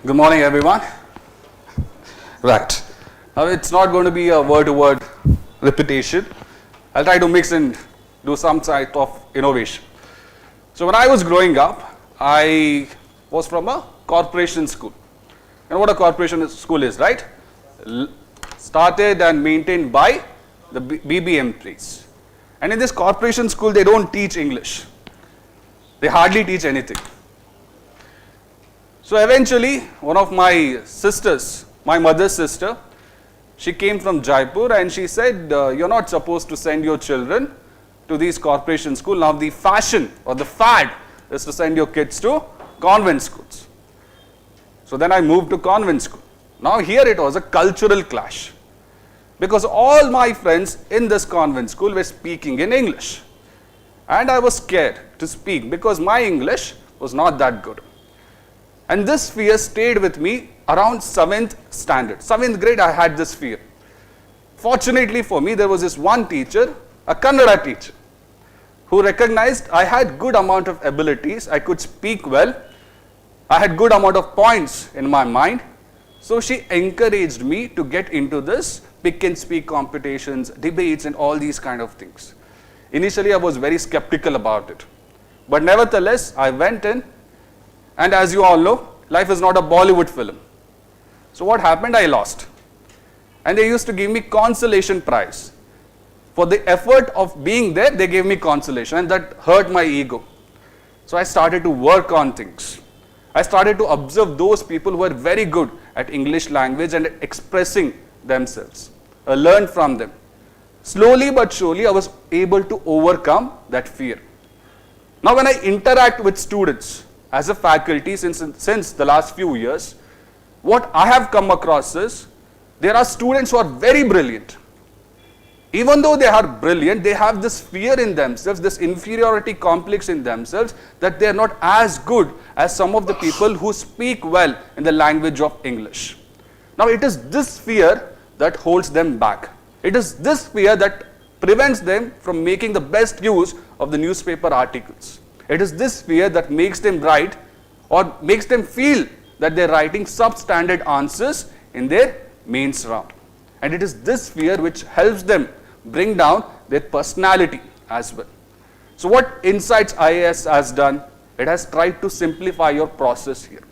Good morning, everyone. Right. Now, it's not going to be a word-to-word repetition. I'll try to mix and do some type of innovation. So, when I was growing up, I was from a corporation school. You know what a corporation school is, right? Started and maintained by the BBMPs. And in this corporation school, they don't teach English. They hardly teach anything. So eventually, one of my sisters, my mother's sister, she came from Jaipur and she said, you're not supposed to send your children to these corporation schools. Now the fashion or the fad is to send your kids to convent schools. So then I moved to convent school. Now here it was a cultural clash, because all my friends in this convent school were speaking in English. And I was scared to speak because my English was not that good. And this fear stayed with me around 7th standard. 7th grade, I had this fear. Fortunately for me, there was this one teacher, a Kannada teacher, who recognized I had good amount of abilities, I could speak well, I had good amount of points in my mind. So she encouraged me to get into this pick and speak competitions, debates and all these kind of things. Initially, I was very skeptical about it. But nevertheless, I went in. And as you all know, life is not a Bollywood film. So what happened? I lost. And they used to give me consolation prize. For the effort of being there, they gave me consolation, and that hurt my ego. So I started to work on things. I started to observe those people who were very good at English language and expressing themselves. I learned from them. Slowly but surely, I was able to overcome that fear. Now when I interact with students, as a faculty since the last few years, what I have come across is, there are students who are very brilliant. Even though they are brilliant, they have this fear in themselves, this inferiority complex in themselves, that they are not as good as some of the people who speak well in the language of English. Now it is this fear that holds them back. It is this fear that prevents them from making the best use of the newspaper articles. It is this fear that makes them write or makes them feel that they are writing substandard answers in their mains round. And it is this fear which helps them bring down their personality as well. So what Insights IAS has done, it has tried to simplify your process here.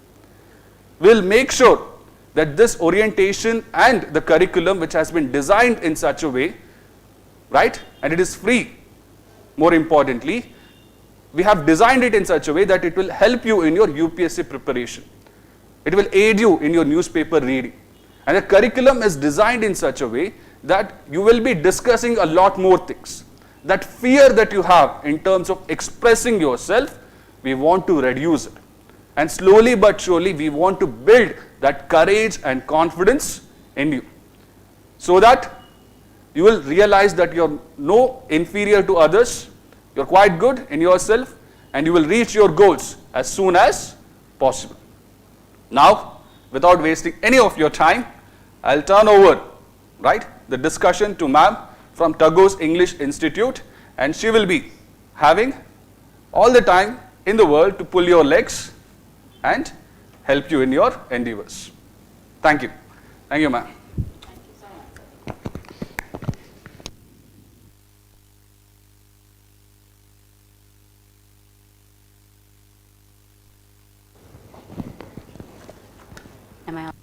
We will make sure that this orientation and the curriculum which has been designed in such a way, right, and it is free, more importantly, we have designed it in such a way that it will help you in your UPSC preparation. It will aid you in your newspaper reading. And the curriculum is designed in such a way that you will be discussing a lot more things. That fear that you have in terms of expressing yourself, we want to reduce it. And slowly but surely, we want to build that courage and confidence in you, so that you will realize that you're no inferior to others. You're quite good in yourself, and you will reach your goals as soon as possible. Now, without wasting any of your time, I'll turn over, the discussion to ma'am from Tagore's English Institute, and she will be having all the time in the world to pull your legs and help you in your endeavors. Thank you. Thank you, ma'am. Am I on?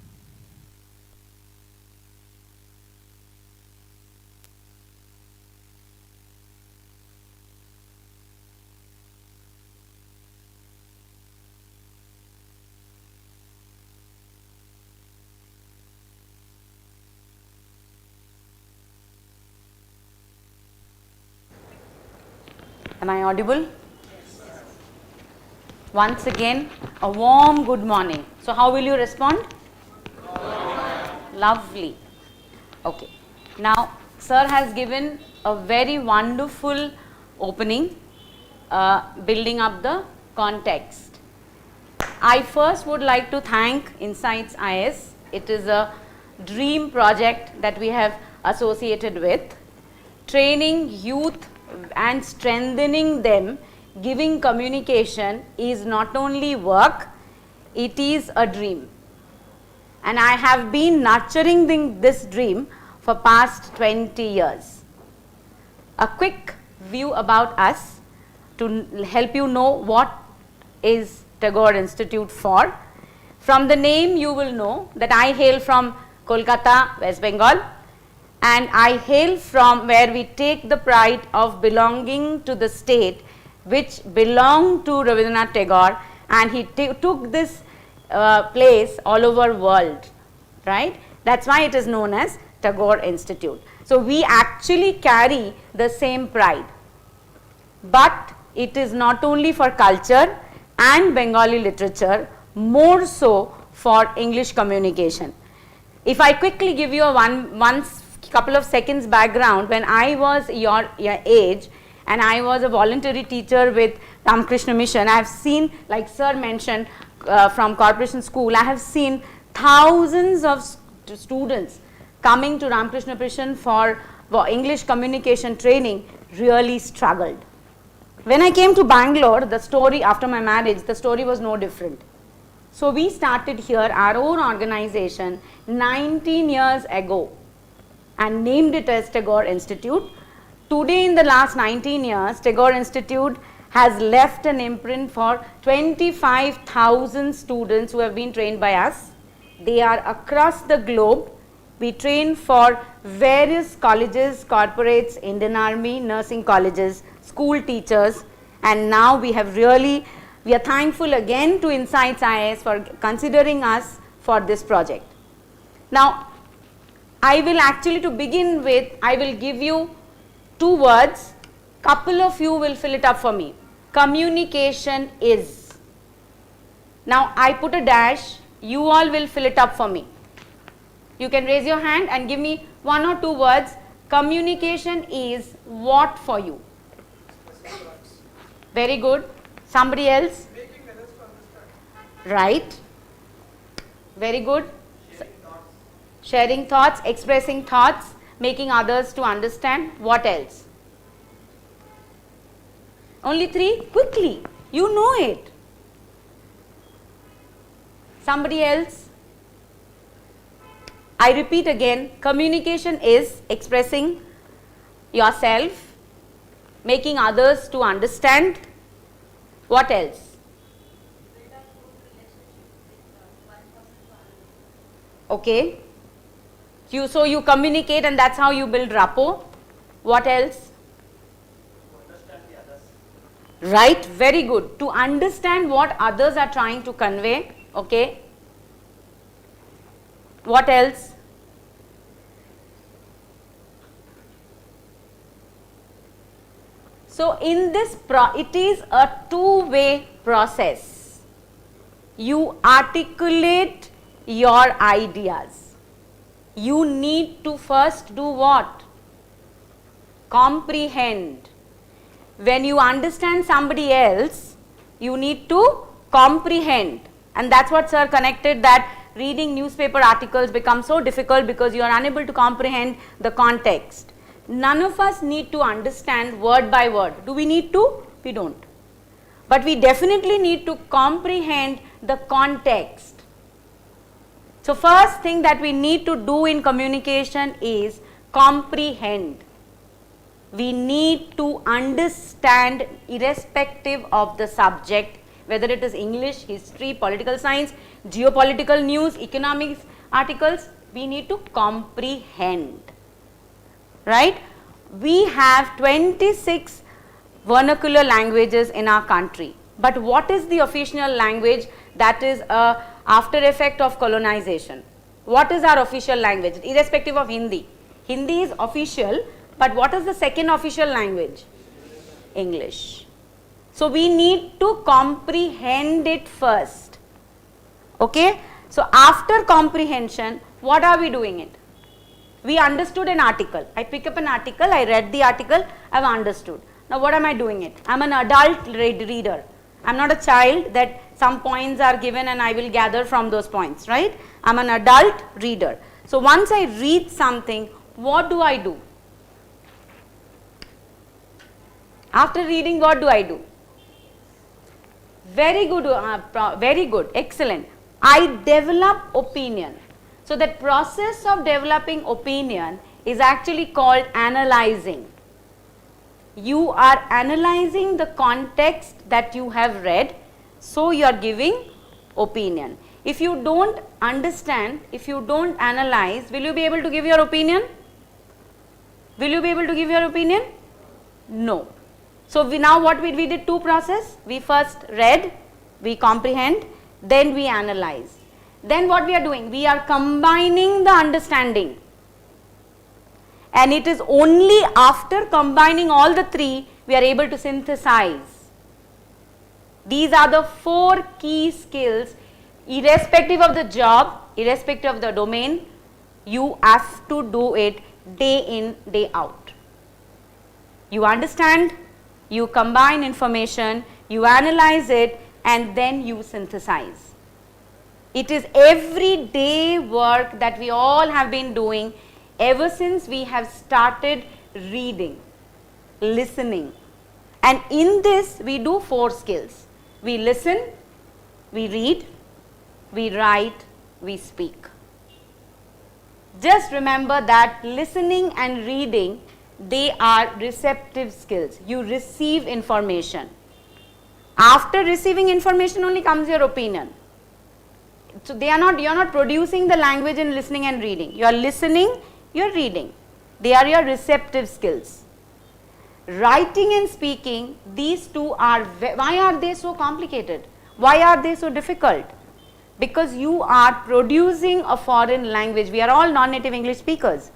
Am I audible? Once again, a warm good morning. So how will you respond? Lovely. Okay. Now, sir has given a very wonderful opening, building up the context. I first would like to thank Insights IAS. It is a dream project that we have associated with. Training youth and strengthening them, giving communication is not only work, it is a dream. and I have been nurturing this dream for past 20 years. A quick view about us to help you know what is Tagore Institute for. From the name you will know that I hail from Kolkata, West Bengal, and I hail from where we take the pride of belonging to the state which belonged to Rabindranath Tagore, and he took this place all over world, right? That's why it is known as Tagore Institute. So we actually carry the same pride, but it is not only for culture and Bengali literature, more so for English communication. If I quickly give you a couple of seconds background, when I was your age and I was a voluntary teacher with Ramakrishna Mission, I have seen, like sir mentioned, from Corporation School, I have seen thousands of students coming to Ramakrishna Mission for English communication training really struggled. When I came to Bangalore, the story after my marriage, the story was no different. So we started here our own organization 19 years ago and named it as Tagore Institute. Today, in the last 19 years, Tagore Institute has left an imprint for 25,000 students who have been trained by us. They are across the globe. We train for various colleges, corporates, Indian Army, nursing colleges, school teachers, and now we are thankful again to Insights IAS for considering us for this project. Now, I will actually, to begin with, I will give you 2 words, couple of you will fill it up for me. Communication is. Now, I put a dash, you all will fill it up for me. You can raise your hand and give me 1 or 2 words. Communication is what for you? Very good. Somebody else? Making others to understand. Right. Very good. Sharing thoughts, expressing thoughts, making others to understand. What else? Only 3? Quickly. You know it. Somebody else? I repeat again, communication is expressing yourself, making others to understand. What else? Okay. So you communicate and that's how you build rapport. What else? Understand the others. Right, very good. To understand what others are trying to convey. Okay. What else? So in this, it is a 2-way process. You articulate your ideas. You need to first do what? Comprehend. When you understand somebody else, you need to comprehend. And that's what sir connected, that reading newspaper articles becomes so difficult because you are unable to comprehend the context. None of us need to understand word by word. Do we need to? We don't. But we definitely need to comprehend the context. So first thing that we need to do in communication is comprehend. We need to understand irrespective of the subject, whether it is English, history, political science, geopolitical news, economics articles, we need to comprehend. Right? We have 26 vernacular languages in our country. But what is the official language that is a after effect of colonization? What is our official language? Irrespective of Hindi. Hindi is official, but what is the second official language? English. So we need to comprehend it first. Okay? So after comprehension, what are we doing it? We understood an article. I pick up an article, I read the article, I have understood. Now what am I doing it? I am an adult reader. I am not a child that some points are given and I will gather from those points, right? I am an adult reader. So once I read something, what do I do? After reading, what do I do? Very good, excellent. I develop opinion. So that process of developing opinion is actually called analyzing. You are analyzing the context that you have read, so you are giving opinion. If you don't understand, if you don't analyze, will you be able to give your opinion? Will you be able to give your opinion? No. So now what we did two process. We first read, we comprehend, then we analyze. Then what we are doing? We are combining the understanding. And it is only after combining all the three we are able to synthesize. These are the 4 key skills, irrespective of the job, irrespective of the domain, you have to do it day in, day out. You understand, you combine information, you analyze it, and then you synthesize. It is everyday work that we all have been doing ever since we have started reading, listening. And in this we do 4 skills. We listen, we read, we write, we speak. Just remember that listening and reading, they are receptive skills. You receive information. After receiving information only comes your opinion. So you are not producing the language in listening and reading. You are listening, you are reading. They are your receptive skills. Writing and speaking, these two are, why are they so complicated? Why are they so difficult? Because you are producing a foreign language. We are all non-native English speakers.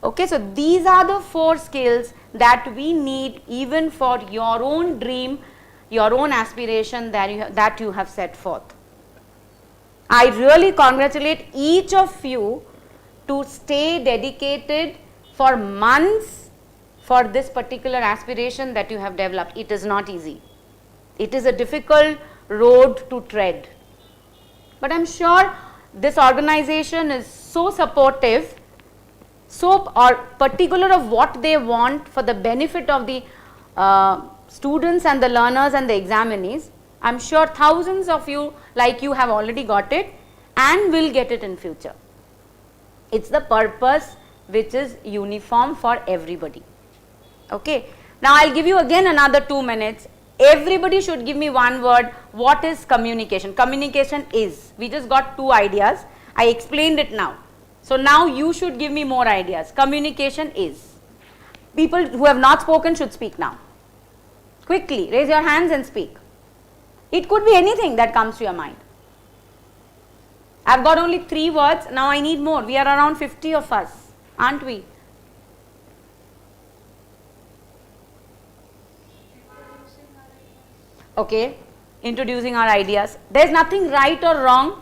Okay, so these are the 4 skills that we need even for your own dream, your own aspiration that you have set forth. I really congratulate each of you to stay dedicated for months for this particular aspiration that you have developed. It is not easy. It is a difficult road to tread. But I am sure this organization is so supportive, so particular of what they want for the benefit of the students and the learners and the examinees. I am sure thousands of you like you have already got it and will get it in future. It is the purpose which is uniform for everybody. Okay. Now I will give you again another 2 minutes. Everybody should give me one word. What is communication? Communication is. We just got 2 ideas. I explained it now. So now you should give me more ideas. Communication is. People who have not spoken should speak now. Quickly, raise your hands and speak. It could be anything that comes to your mind. I have got only 3 words. Now I need more. We are around 50 of us, aren't we? Okay, introducing our ideas. There is nothing right or wrong.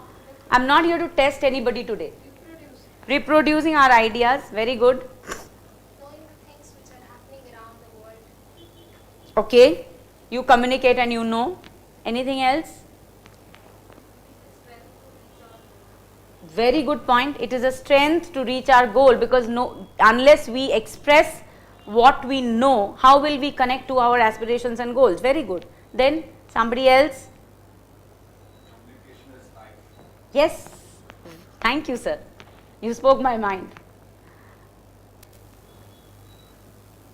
I am not here to test anybody today. Reproducing our ideas, very good. Knowing the things which are happening around the world. Okay, you communicate and you know. Anything else? Very good point. It is a strength to reach our goal, because unless we express what we know, how will we connect to our aspirations and goals? Very good. Then somebody else? Communication is life. Yes. Thank you, sir. You spoke my mind.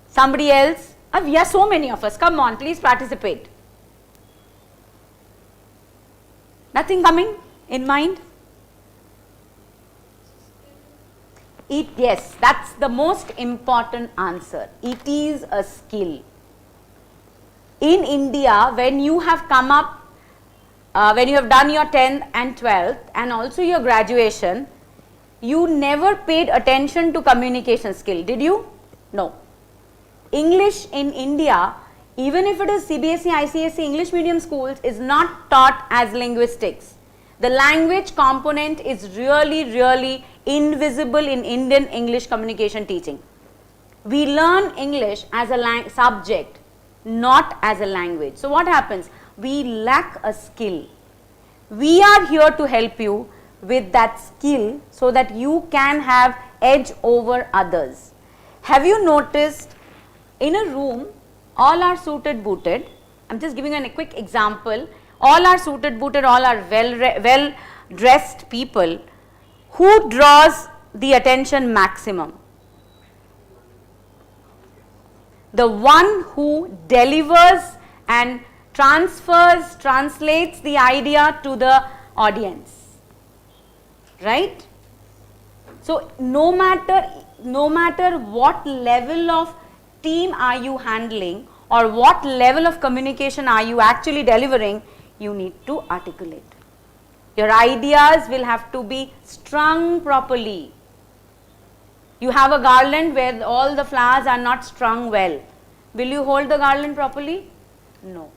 Somebody else? We are so many of us. Come on, please participate. Nothing coming in mind? Yes, that's the most important answer. It is a skill. In India, when you have come up, when you have done your 10th and 12th and also your graduation, you never paid attention to communication skill, did you? No. English in India, even if it is CBSE, ICSE, English medium schools, is not taught as linguistics. The language component is really invisible in Indian English communication teaching. We learn English as a subject, not as a language. So what happens? We lack a skill. We are here to help you with that skill so that you can have edge over others. Have you noticed in a room, all are suited booted? I am just giving you a quick example. All are suited booted, all are well dressed people, who draws the attention maximum? The one who delivers and translates the idea to the audience, right? So no matter what level of team are you handling or what level of communication are you actually delivering, you need to articulate. Your ideas will have to be strung properly. You have a garland where all the flowers are not strung well. Will you hold the garland properly? No.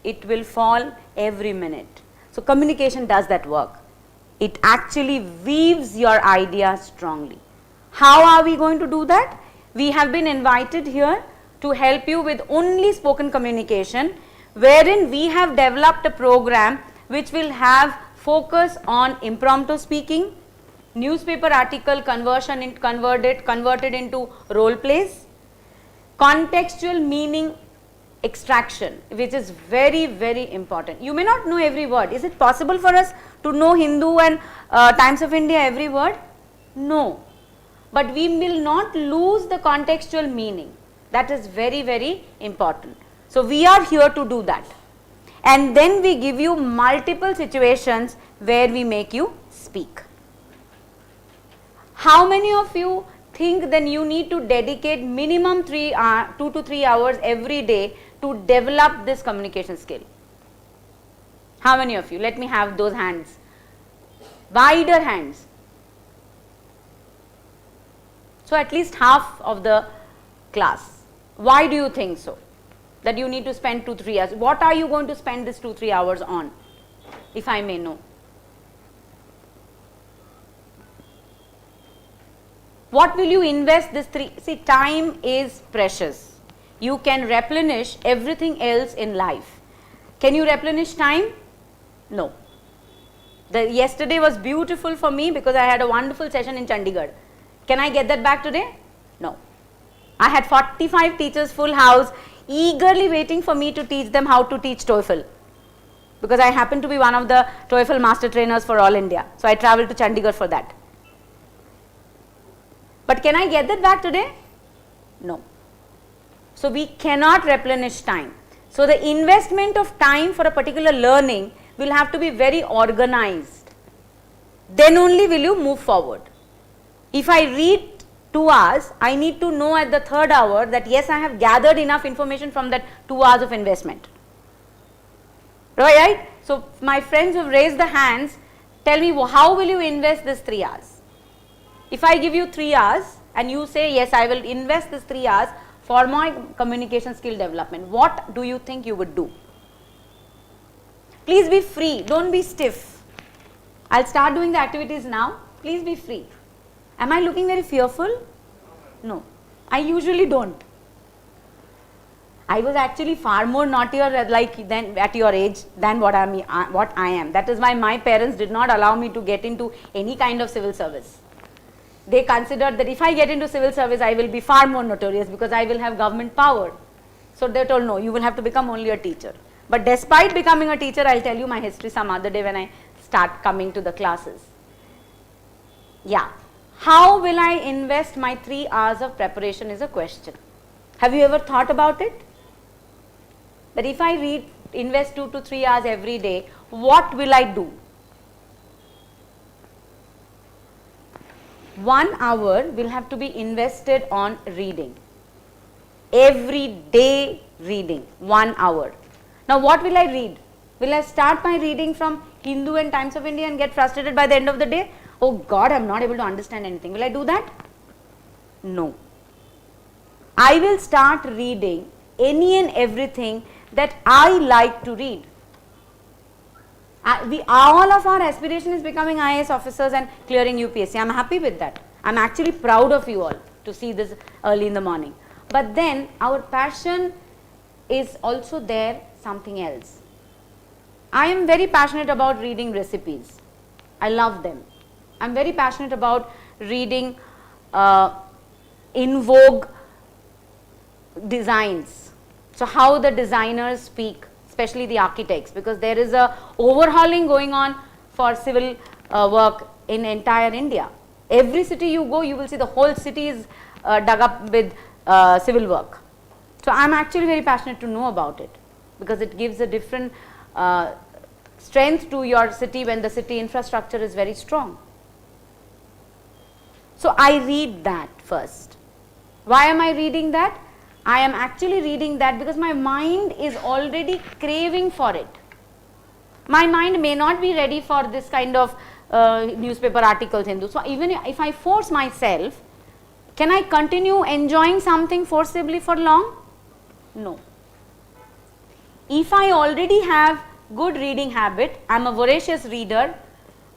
It will fall every minute. So communication does that work. It actually weaves your ideas strongly. How are we going to do that? We have been invited here to help you with only spoken communication, wherein we have developed a program which will have focus on impromptu speaking, newspaper article converted into role plays, contextual meaning extraction, which is very, very important. You may not know every word. Is it possible for us to know Hindu and Times of India every word? No. But we will not lose the contextual meaning. That is very, very important. So we are here to do that. And then we give you multiple situations where we make you speak. How many of you think then you need to dedicate minimum 2 to 3 hours every day to develop this communication skill? How many of you? Let me have those hands. Wider hands. So at least half of the class. Why do you think so? That you need to spend 2-3 hours. What are you going to spend this 2-3 hours on, if I may know? What will you invest this see, time is precious. You can replenish everything else in life. Can you replenish time? No. Yesterday was beautiful for me because I had a wonderful session in Chandigarh. Can I get that back today? No. I had 45 teachers, full house, eagerly waiting for me to teach them how to teach TOEFL, because I happen to be one of the TOEFL master trainers for all India. So I traveled to Chandigarh for that. But can I get that back today? No. So we cannot replenish time. So the investment of time for a particular learning will have to be very organized. Then only will you move forward. If I read 2 hours, I need to know at the 3rd hour that yes, I have gathered enough information from that 2 hours of investment. Right? So my friends who have raised the hands, tell me, how will you invest this 3 hours? If I give you 3 hours and you say yes, I will invest this 3 hours for my communication skill development, what do you think you would do? Please be free, don't be stiff. I'll start doing the activities now. Please be free. Am I looking very fearful? No, I usually don't. I was actually far more naughtier than at your age than what I am. That is why my parents did not allow me to get into any kind of civil service. They considered that if I get into civil service, I will be far more notorious because I will have government power. So they told, no, you will have to become only a teacher. But despite becoming a teacher, I'll tell you my history some other day when I start coming to the classes. Yeah. How will I invest my 3 hours of preparation is a question. Have you ever thought about it? That if I invest 2 to 3 hours every day, what will I do? 1 hour will have to be invested on reading. Every day reading, 1 hour. Now what will I read? Will I start my reading from Hindu and Times of India and get frustrated by the end of the day? Oh God, I am not able to understand anything. Will I do that? No. I will start reading any and everything that I like to read. All of our aspiration is becoming IAS officers and clearing UPSC. I am happy with that. I am actually proud of you all to see this early in the morning. But then our passion is also there something else. I am very passionate about reading recipes. I love them. I am very passionate about reading in vogue designs. So how the designers speak, especially the architects, because there is a overhauling going on for civil work in entire India. Every city you go, you will see the whole city is dug up with civil work. So I am actually very passionate to know about it, because it gives a different strength to your city when the city infrastructure is very strong. So I read that first. Why am I reading that? I am actually reading that because my mind is already craving for it. My mind may not be ready for this kind of newspaper articles, Hindu. So even if I force myself, can I continue enjoying something forcibly for long? No. If I already have good reading habit, I am a voracious reader,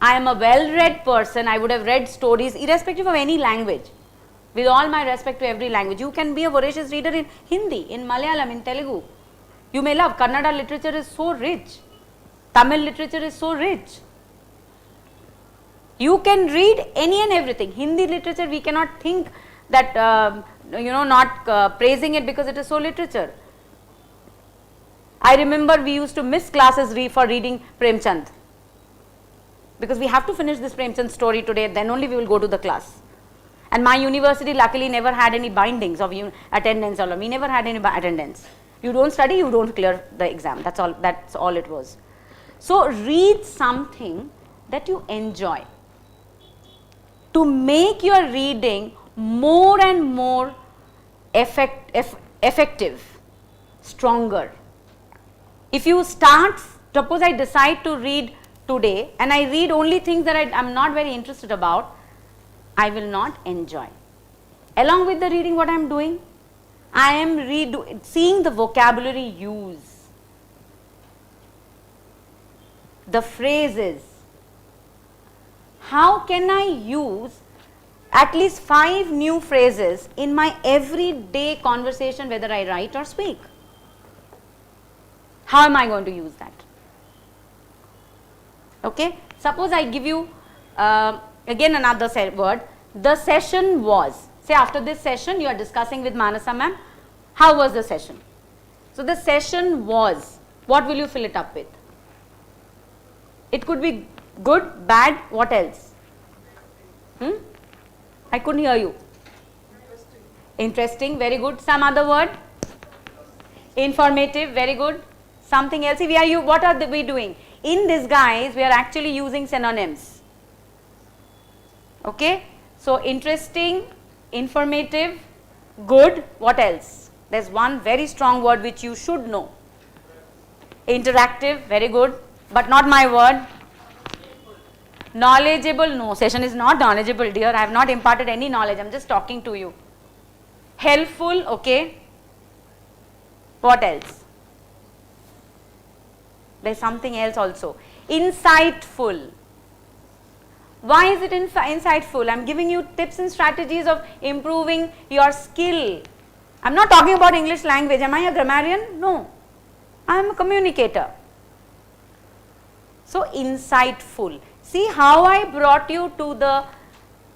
I am a well-read person, I would have read stories irrespective of any language. With all my respect to every language, you can be a voracious reader in Hindi, in Malayalam, in Telugu. You may love, Kannada literature is so rich, Tamil literature is so rich. You can read any and everything. Hindi literature, we cannot think that, not praising it because it is so literature. I remember we used to miss classes for reading Premchand, because we have to finish this Premchand story today, then only we will go to the class. And my university luckily never had any bindings of attendance, or we never had any attendance. You don't study, you don't clear the exam, that's all it was. So read something that you enjoy, to make your reading more and more effective, stronger. If you start, suppose I decide to read today and I read only things that I am not very interested about, I will not enjoy. Along with the reading, what I am doing? I am seeing the vocabulary used, the phrases. How can I use at least 5 new phrases in my everyday conversation, whether I write or speak? How am I going to use that? Okay, suppose I give you again another word. The session was, say after this session you are discussing with Manasa ma'am, how was the session? So the session was, what will you fill it up with? It could be good, bad, what else? I couldn't hear you. Interesting, very good. Some other word? Informative, very good. Something else? What are we doing? In this, guys, we are actually using synonyms. Okay? So interesting, informative, good, what else? There's one very strong word which you should know. Interactive, very good, but not my word. Knowledgeable, no, session is not knowledgeable, dear. I have not imparted any knowledge, I am just talking to you. Helpful, okay. What else? There's something else also. Insightful. Why is it insightful? I am giving you tips and strategies of improving your skill. I am not talking about English language. Am I a grammarian? No. I am a communicator. So, insightful. See how I brought you to the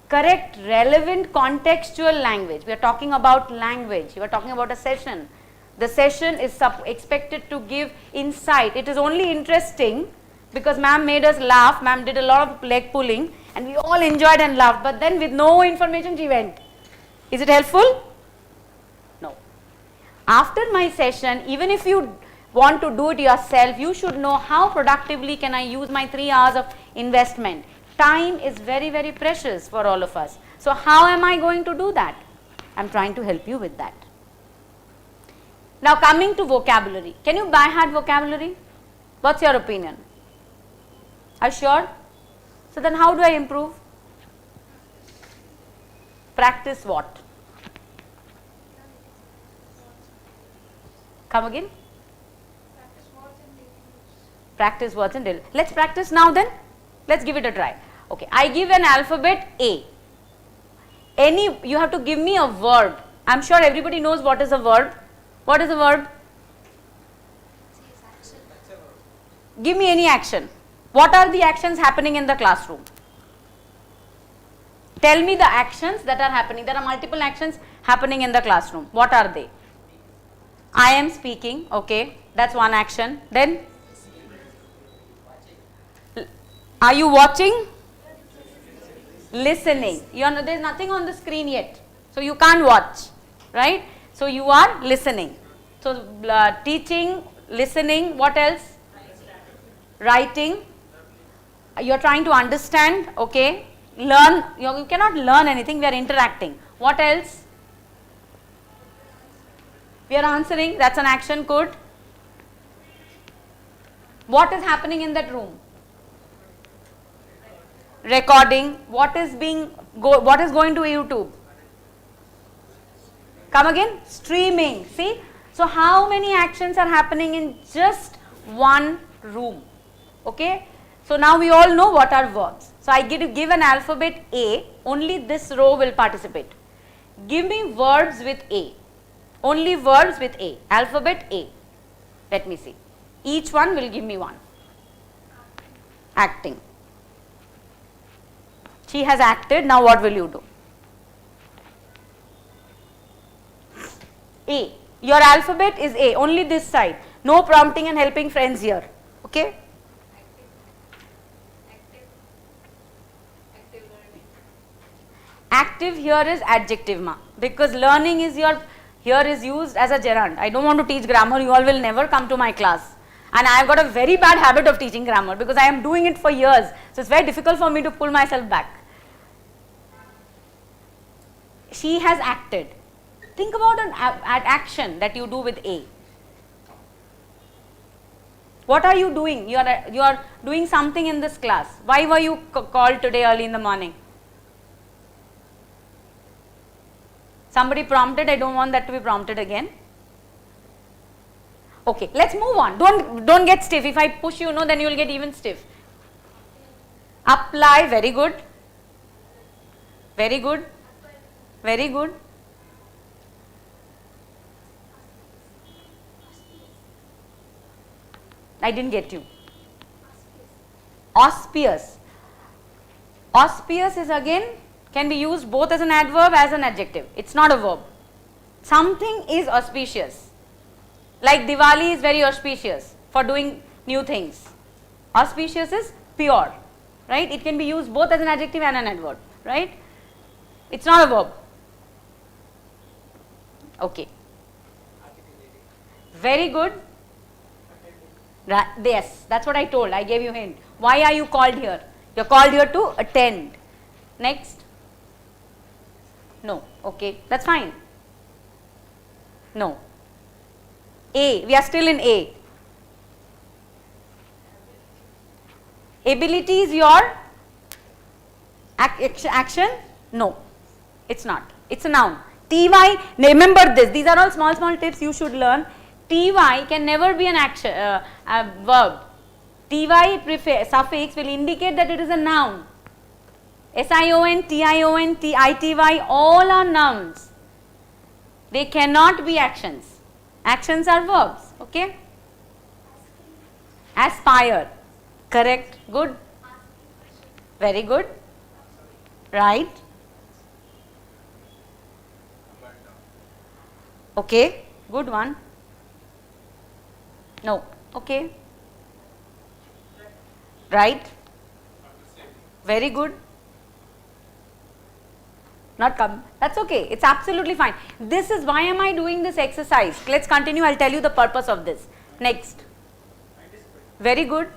correct, relevant, contextual language. We are talking about language. You are talking about a session. The session is expected to give insight. It is only interesting because ma'am made us laugh. Ma'am did a lot of leg pulling and we all enjoyed and laughed. But then with no information she went. Is it helpful? No. After my session, even if you want to do it yourself, you should know how productively can I use my 3 hours of investment. Time is very, very precious for all of us. So how am I going to do that? I am trying to help you with that. Now coming to vocabulary. Can you by heart vocabulary? What's your opinion? Are you sure? So then how do I improve? Practice what? Come again? Practice words and daily. Let's practice now then. Let's give it a try. Okay, I give an alphabet A. You have to give me a verb. I am sure everybody knows what is a verb. What is a verb? Give me any action. What are the actions happening in the classroom? Tell me the actions that are happening. There are multiple actions happening in the classroom. What are they? I am speaking. Okay, that's one action. Then Are you watching? Listening. There's nothing on the screen yet. So you can't watch. Right? So you are listening. So teaching, listening, what else? Writing. You're trying to understand. Okay. Learn. You cannot learn anything. We are interacting. What else? We are answering. That's an action code. What is happening in that room? Recording. What is going to YouTube? Come again? Streaming. See? So how many actions are happening in just one room? Okay? So now we all know what are verbs. So I give an alphabet A, only this row will participate. Give me verbs with A. Only verbs with A. Alphabet A. Let me see. Each one will give me one. Acting. She has acted. Now what will you do? A. Your alphabet is A. Only this side. No prompting and helping friends here. Okay? Active here is adjective ma, because learning is here is used as a gerund. I don't want to teach grammar, you all will never come to my class. And I have got a very bad habit of teaching grammar because I am doing it for years. So it's very difficult for me to pull myself back. She has acted. Think about an action that you do with A. What are you doing? You are doing something in this class. Why were you called today early in the morning? Somebody prompted, I don't want that to be prompted again. Okay, let's move on. Don't get stiff. If I push you, then you will get even stiff. Apply, very good. Very good. Very good. I didn't get you. Auspicious. Auspicious is again can be used both as an adverb as an adjective. It's not a verb. Something is auspicious. Like Diwali is very auspicious for doing new things. Auspicious is pure, right? It can be used both as an adjective and an adverb, right? It's not a verb. Okay. Very good. Yes, that's what I told. I gave you a hint. Why are you called here? You're called here to attend. Next. No. Okay, that's fine. No. A. We are still in A. Ability is your action? No, it's not. It's a noun. TY, remember this. These are all small tips you should learn. TY can never be an action, a verb. TY suffix will indicate that it is a noun. SION, TION, TITY, all are nouns. They cannot be actions. Actions are verbs. Okay? Aspire. Correct. Good. Very good. Right. Okay. Good one. No. Okay. Right. Very good. Not come. That's okay. It's absolutely fine. This is why am I doing this exercise. Let's continue. I'll tell you the purpose of this. Next. Very good.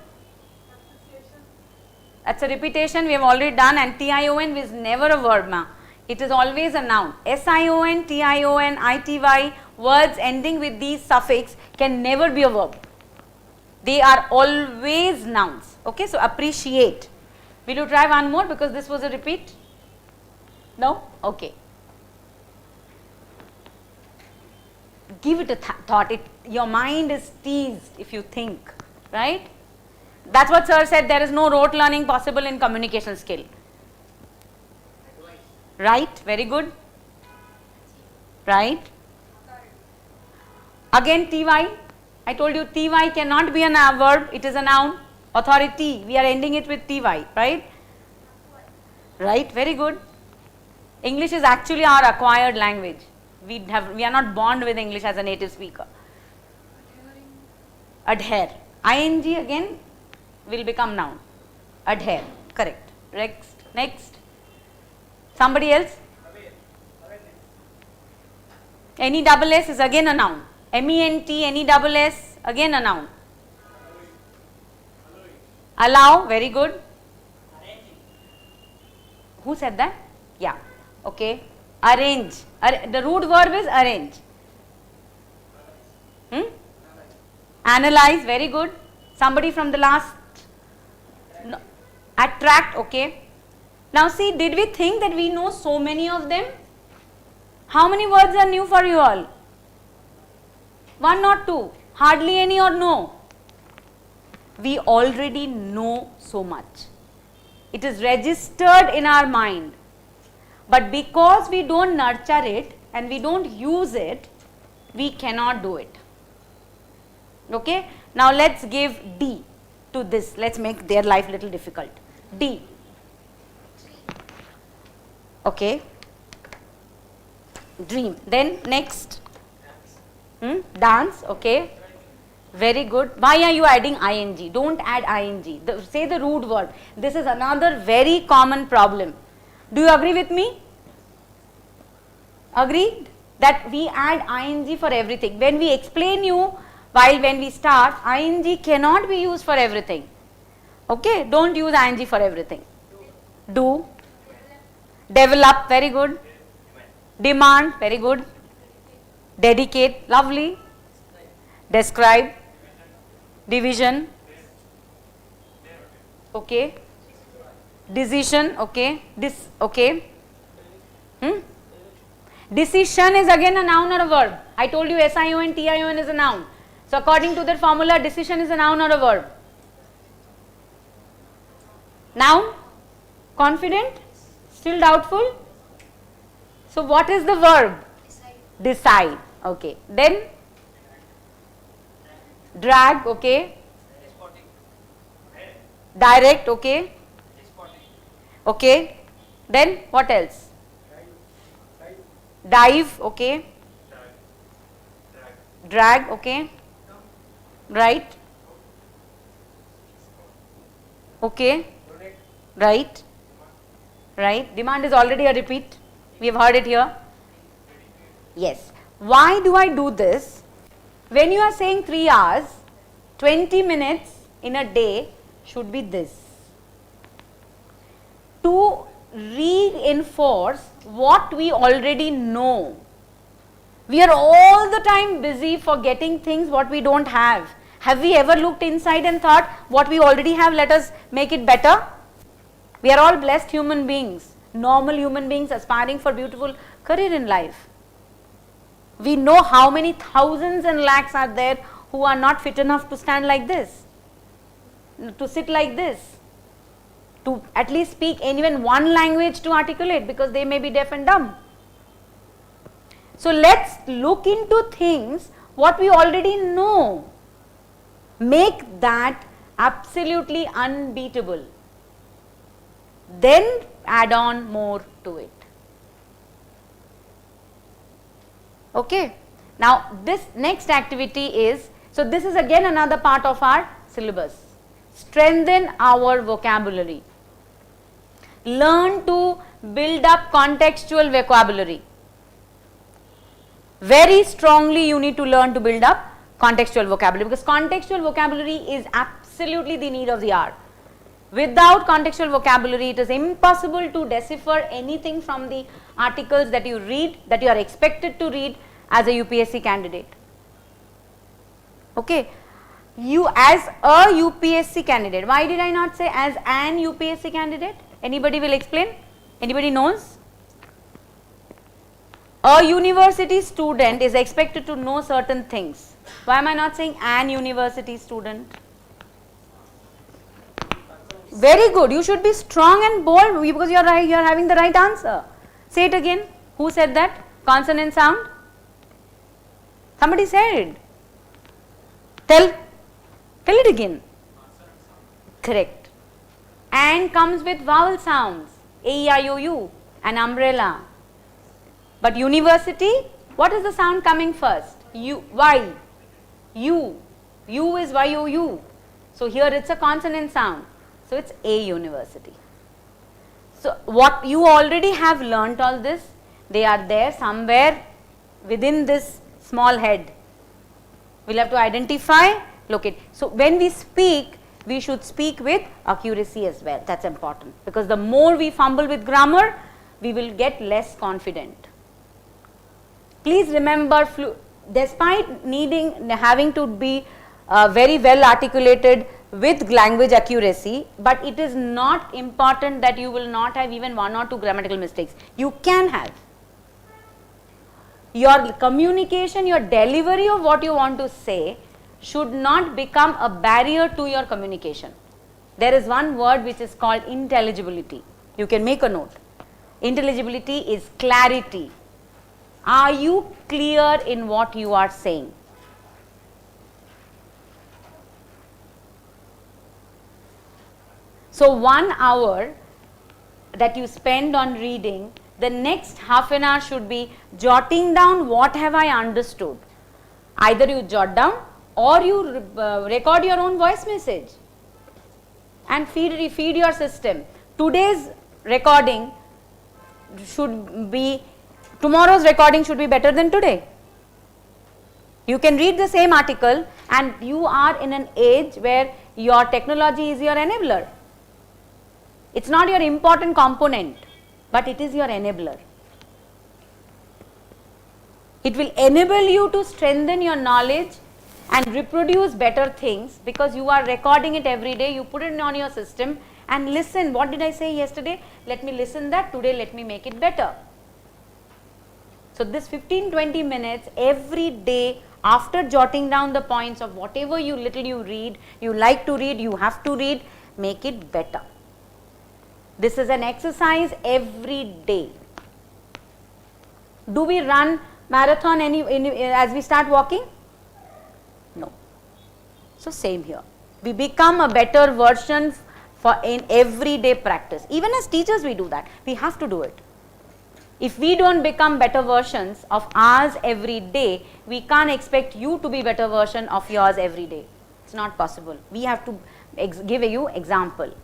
That's a repetition we have already done, and TION is never a verb, ma. It is always a noun. SION, TION, ITY, words ending with these suffix can never be a verb. They are always nouns. Okay, so appreciate. Will you try one more because this was a repeat? No? Okay. Give it a thought. Your mind is teased if you think, right? That's what sir said, there is no rote learning possible in communication skill. Right? Very good. Right? Again TY. I told you TY cannot be a verb, it is a noun. Authority, we are ending it with TY, right? Right? Very good. English is actually our acquired language. We are not born with English as a native speaker. Adhere. ING again will become noun. Adhere. Correct. Next. Somebody else? Any double S is again a noun. MENT, any double S, again a noun. Allow, very good. Who said that? Yeah. Okay. Arrange. The root verb is arrange. Analyze, very good. Somebody from the last. No. Attract, okay. Now see, did we think that we know so many of them? How many words are new for you all? 1 or 2? Hardly any or no? We already know so much. It is registered in our mind. But because we don't nurture it and we don't use it, we cannot do it. Okay? Now let's give D to this. Let's make their life little difficult. D. Okay. Dream. Then next. Dance. Okay. Very good. Why are you adding ing? Don't add ing. Say the root word. This is another very common problem. Do you agree with me? Agreed? That we add ing for everything. When we explain you, when we start, ing cannot be used for everything. Okay? Don't use ing for everything. Do. Develop. Very good. Demand. Very good. Dedicate. Lovely. Describe. Division. Okay. Decision. Okay. Okay. Decision is again a noun or a verb. I told you SION, TION is a noun. So according to that formula, decision is a noun or a verb. Noun? Confident? Still doubtful? So what is the verb? Decide. Okay. Then drag. Okay. Direct. Okay. Okay. Then what else? Dive. Okay. Drag. Okay. Right. Okay. Right. Right. Demand is already a repeat. We have heard it here. Yes. Why do I do this? When you are saying 3 hours, 20 minutes in a day should be this. To reinforce what we already know. We are all the time busy forgetting things what we don't have. Have we ever looked inside and thought what we already have, let us make it better? We are all blessed human beings, normal human beings aspiring for beautiful career in life. We know how many thousands and lakhs are there who are not fit enough to stand like this, to sit like this, to at least speak even one language to articulate, because they may be deaf and dumb. So let's look into things what we already know. Make that absolutely unbeatable. Then add on more to it. Okay. Now this next activity is, so this is again another part of our syllabus. Strengthen our vocabulary. Learn to build up contextual vocabulary. Very strongly you need to learn to build up contextual vocabulary, because contextual vocabulary is absolutely the need of the hour. Without contextual vocabulary, it is impossible to decipher anything from the articles that you read, that you are expected to read as a UPSC candidate. Okay. You as a UPSC candidate, why did I not say as an UPSC candidate? Anybody will explain? Anybody knows? A university student is expected to know certain things. Why am I not saying an university student? Very good. You should be strong and bold because you are having the right answer. Say it again. Who said that? Consonant sound? Somebody said. Tell it again. Correct. And comes with vowel sounds. A, E, I, O, U. An umbrella. But university, what is the sound coming first? U, Y. U. U is Y, O, U. So here it's a consonant sound. So it's a university. So what you already have learnt all this, they are there somewhere within this small head. We'll have to identify, locate. So when we speak, we should speak with accuracy as well. That's important, because the more we fumble with grammar, we will get less confident. Please remember, despite having to be very well articulated with language accuracy, but it is not important that you will not have even 1 or 2 grammatical mistakes. You can have. Your communication, your delivery of what you want to say should not become a barrier to your communication. There is one word which is called intelligibility. You can make a note. Intelligibility is clarity. Are you clear in what you are saying? So 1 hour that you spend on reading, the next half an hour should be jotting down what have I understood. Either you jot down or you record your own voice message and feed your system. Today's recording should be, tomorrow's recording should be better than today. You can read the same article, and you are in an age where your technology is your enabler. It's not your important component, but it is your enabler. It will enable you to strengthen your knowledge and reproduce better things, because you are recording it every day. You put it on your system and listen. What did I say yesterday? Let me listen that. Today let me make it better. So this 15-20 minutes every day, after jotting down the points of whatever you read, you like to read, you have to read, make it better. This is an exercise every day. Do we run marathon as we start walking? No. So same here. We become a better version in everyday practice. Even as teachers we do that. We have to do it. If we don't become better versions of ours every day, we can't expect you to be better version of yours every day. It's not possible. We have to give you example.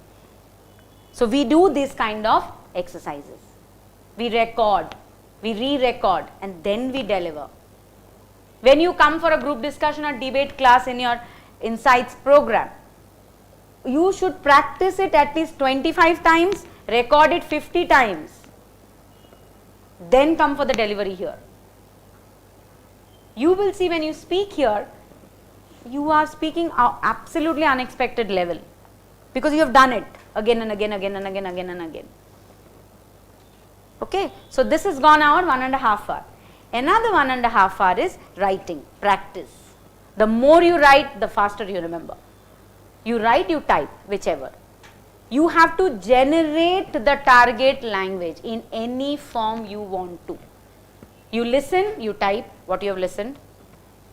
So we do this kind of exercises. We record, we re-record, and then we deliver. When you come for a group discussion or debate class in your Insights program, you should practice it at least 25 times, record it 50 times, then come for the delivery here. You will see when you speak here, you are speaking absolutely unexpected level, because you have done it again and again, again and again, again and again. Okay, so this has gone our 1.5 hours. Another 1.5 hours is writing, practice. The more you write, the faster you remember. You write, you type, whichever. You have to generate the target language in any form you want to. You listen, you type what you have listened.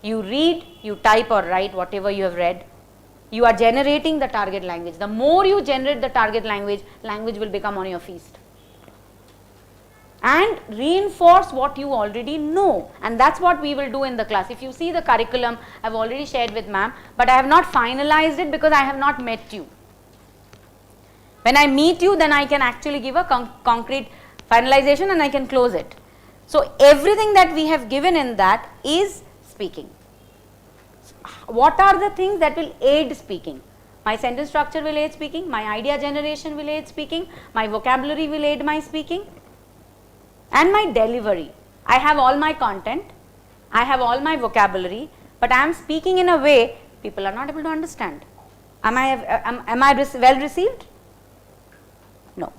You read, you type or write whatever you have read. You are generating the target language. The more you generate the target language, language will become on your feast. And reinforce what you already know, and that's what we will do in the class. If you see the curriculum, I have already shared with ma'am, but I have not finalized it because I have not met you. When I meet you, then I can actually give a concrete finalization and I can close it. So everything that we have given in that is speaking. What are the things that will aid speaking? My sentence structure will aid speaking, my idea generation will aid speaking, my vocabulary will aid my speaking, and my delivery. I have all my content, I have all my vocabulary, but I am speaking in a way people are not able to understand. Am I well received? No.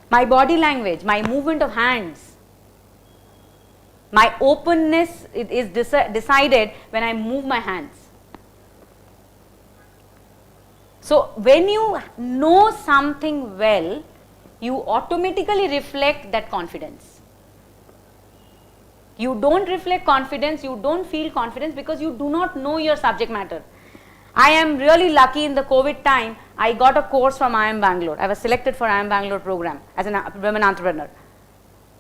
My body language, my movement of hands, my openness is decided when I move my hands. So when you know something well, you automatically reflect that confidence. You don't reflect confidence, you don't feel confidence because you do not know your subject matter. I am really lucky in the COVID time, I got a course from IIM Bangalore. I was selected for IIM Bangalore program as a women entrepreneur.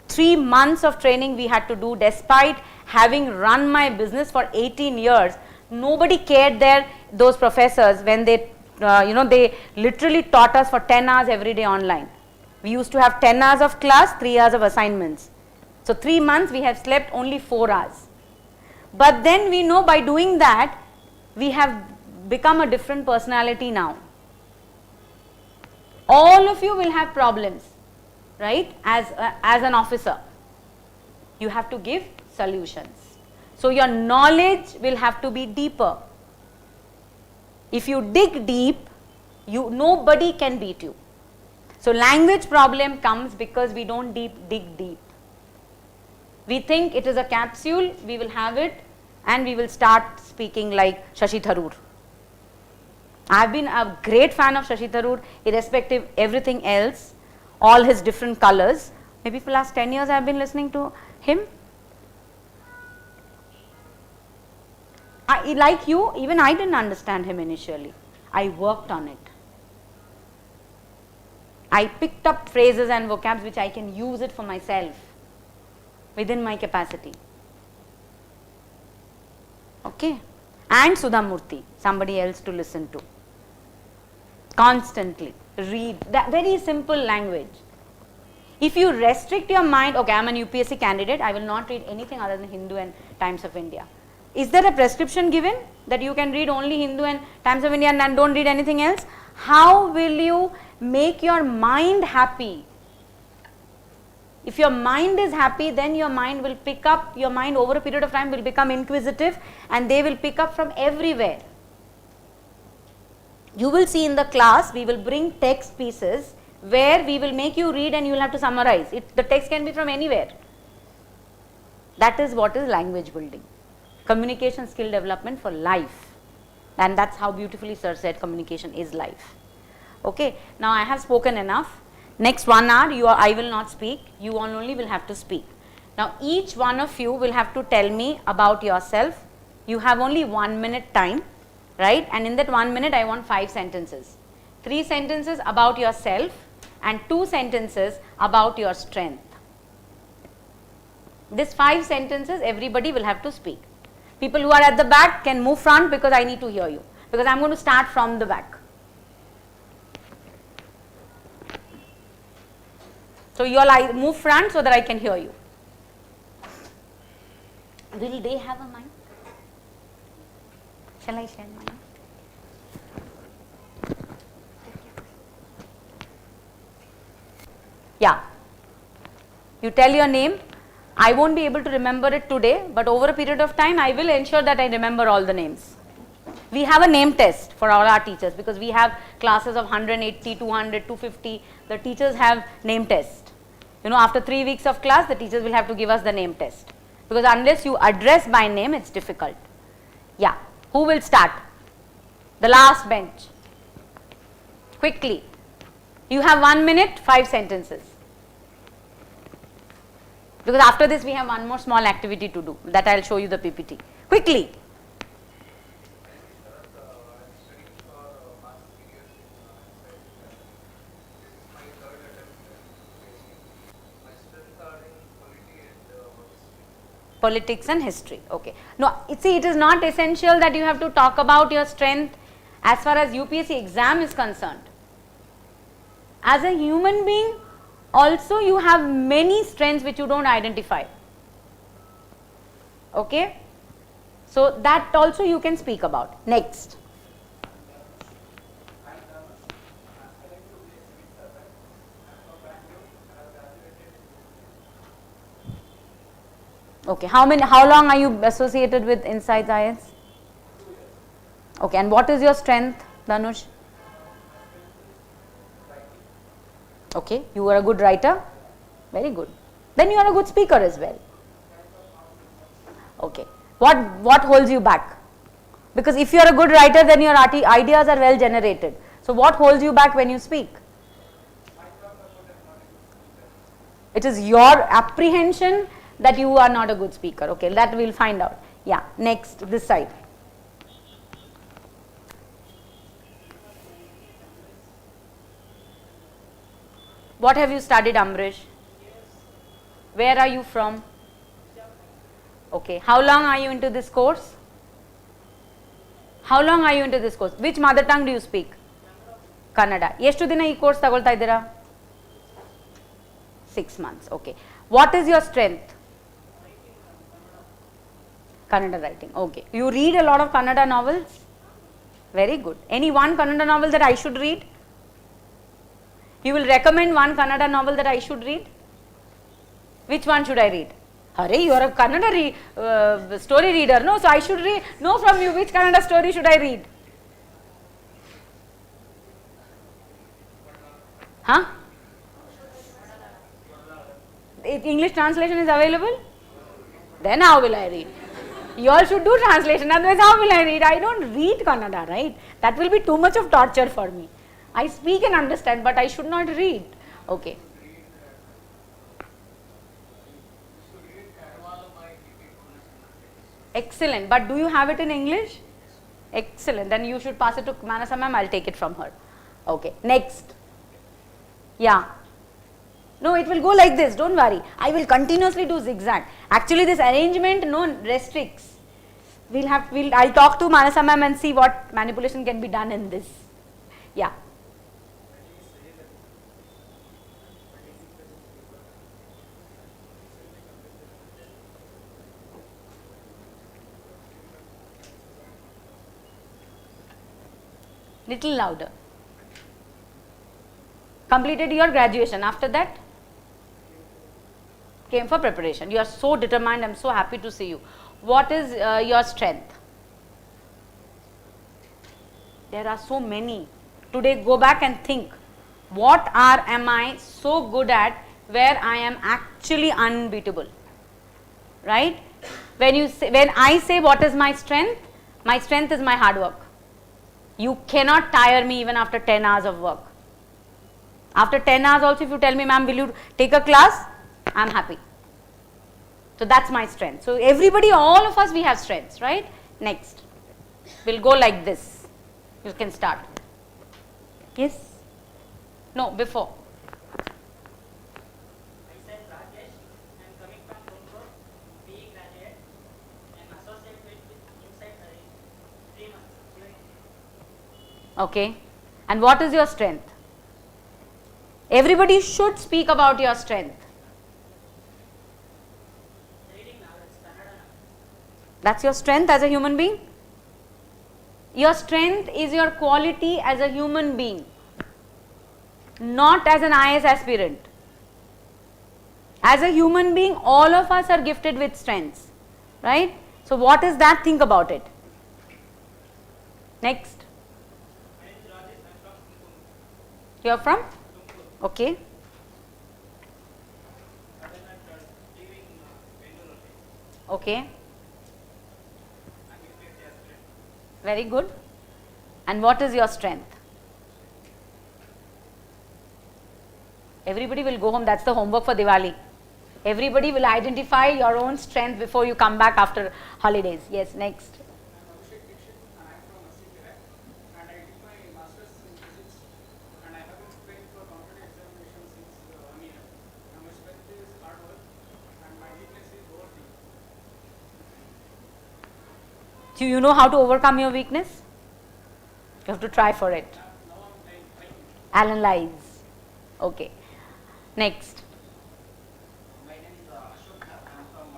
3 months of training we had to do, despite having run my business for 18 years. Nobody cared there, those professors, when they they literally taught us for 10 hours every day online. We used to have 10 hours of class, 3 hours of assignments. So 3 months we have slept only 4 hours. But then we know by doing that, we have become a different personality now. All of you will have problems, right? As an officer, you have to give solutions. So your knowledge will have to be deeper. If you dig deep, nobody can beat you. So language problem comes because we don't dig deep. We think it is a capsule, we will have it and we will start speaking like Shashi Tharoor. I have been a great fan of Shashi Tharoor, irrespective everything else, all his different colors. Maybe for the last 10 years I have been listening to him. Like you, even I didn't understand him initially. I worked on it. I picked up phrases and vocabs which I can use it for myself within my capacity. Okay. And Sudha Murthy, somebody else to listen to. Constantly read that very simple language. If you restrict your mind, okay, I am an UPSC candidate, I will not read anything other than Hindu and Times of India. Is there a prescription given that you can read only Hindu and Times of India and don't read anything else? How will you make your mind happy? If your mind is happy, then your mind will pick up, your mind over a period of time will become inquisitive and they will pick up from everywhere. You will see in the class, we will bring text pieces where we will make you read and you will have to summarize. The text can be from anywhere. That is what is language building. Communication skill development for life. And that's how beautifully sir said communication is life. Okay, now I have spoken enough. Next 1 hour, I will not speak, you all only will have to speak. Now each one of you will have to tell me about yourself. You have only 1 minute time, right? And in that 1 minute, I want 5 sentences. 3 sentences about yourself and 2 sentences about your strength. This 5 sentences, everybody will have to speak. People who are at the back can move front because I need to hear you. Because I am going to start from the back. So you all move front so that I can hear you. Will they have a mic? Shall I share mine? Yeah. You tell your name. I won't be able to remember it today, but over a period of time, I will ensure that I remember all the names. We have a name test for all our teachers because we have classes of 180, 200, 250. The teachers have name test. After 3 weeks of class, the teachers will have to give us the name test. Because unless you address by name, it's difficult. Yeah. Who will start? The last bench. Quickly. You have 1 minute, 5 sentences. Because after this, we have one more small activity to do. That I will show you the PPT. Quickly. Politics and history. Okay. No, see, it is not essential that you have to talk about your strength as far as UPSC exam is concerned. As a human being, also you have many strengths which you don't identify. Okay. So that also you can speak about. Next. Okay, how long are you associated with Insights IS? Okay, and what is your strength, Dhanush? Okay, you are a good writer. Very good. Then you are a good speaker as well. Okay, what holds you back? Because if you are a good writer, then your ideas are well generated. So what holds you back when you speak? It is your apprehension that you are not a good speaker. Okay, that we will find out. Yeah, next, this side. What have you studied, Amrish? Where are you from? Okay, how long are you into this course? How long are you into this course? Which mother tongue do you speak? Kannada. ಎಷ್ಟು ದಿನ ಈ course ತಗೊಳ್ತಾ ಇದ್ದೀರಾ? 6 months. Okay. What is your strength? Kannada writing. Okay. You read a lot of Kannada novels? Very good. Any one Kannada novel that I should read? You will recommend one Kannada novel that I should read? Which one should I read? Hare, you are a Kannada story reader, no? So I should know from you which Kannada story should I read? Huh? If English translation is available? Then how will I read? You all should do translation, otherwise how will I read? I don't read Kannada, right? That will be too much of torture for me. I speak and understand, but I should not read. Okay. Excellent. But do you have it in English? Excellent. Then you should pass it to Manasa ma'am. I'll take it from her. Okay. Next. Yeah. No, it will go like this. Don't worry. I will continuously do zigzag. Actually, this arrangement no restricts. I'll talk to Manasa ma'am and see what manipulation can be done in this. Yeah. Little louder. Completed your graduation. After that, came for preparation. You are so determined. I'm so happy to see you. What is your strength? There are so many. Today, go back and think. What am I so good at where I am actually unbeatable? Right? When I say what is my strength is my hard work. You cannot tire me even after 10 hours of work. After 10 hours also, if you tell me, ma'am, will you take a class? I'm happy. So that's my strength. So everybody, all of us, we have strengths, right? Next. We'll go like this. You can start. Yes? No, before. Myself Rajesh. I'm coming from Tumkur, BE graduate. I'm associate with Inside 3 months. Okay. And what is your strength? Everybody should speak about your strength. Reading novels, Kannada novels. That's your strength as a human being? Your strength is your quality as a human being, not as an IAS aspirant. As a human being, all of us are gifted with strengths, right? So what is that? Think about it. Next. My name is Rajesh. I'm from Tumkur. You are from? Okay. Then I'm living in Bengaluru. Okay. I'm UPSC aspirant. Very good. And what is your strength? Everybody will go home. That's the homework for Diwali. Everybody will identify your own strength before you come back after holidays. Yes, next. I'm Abhishek Dixit and I'm from Nasik, and I did my master's in physics and I have been preparing for competitive examinations since 1 year. Now my strength is hard work and my weakness is overthinking. Do you know how to overcome your weakness? You have to try for it. Now I'm trying. Analyze. Okay. Next. My name is Ashok. I'm from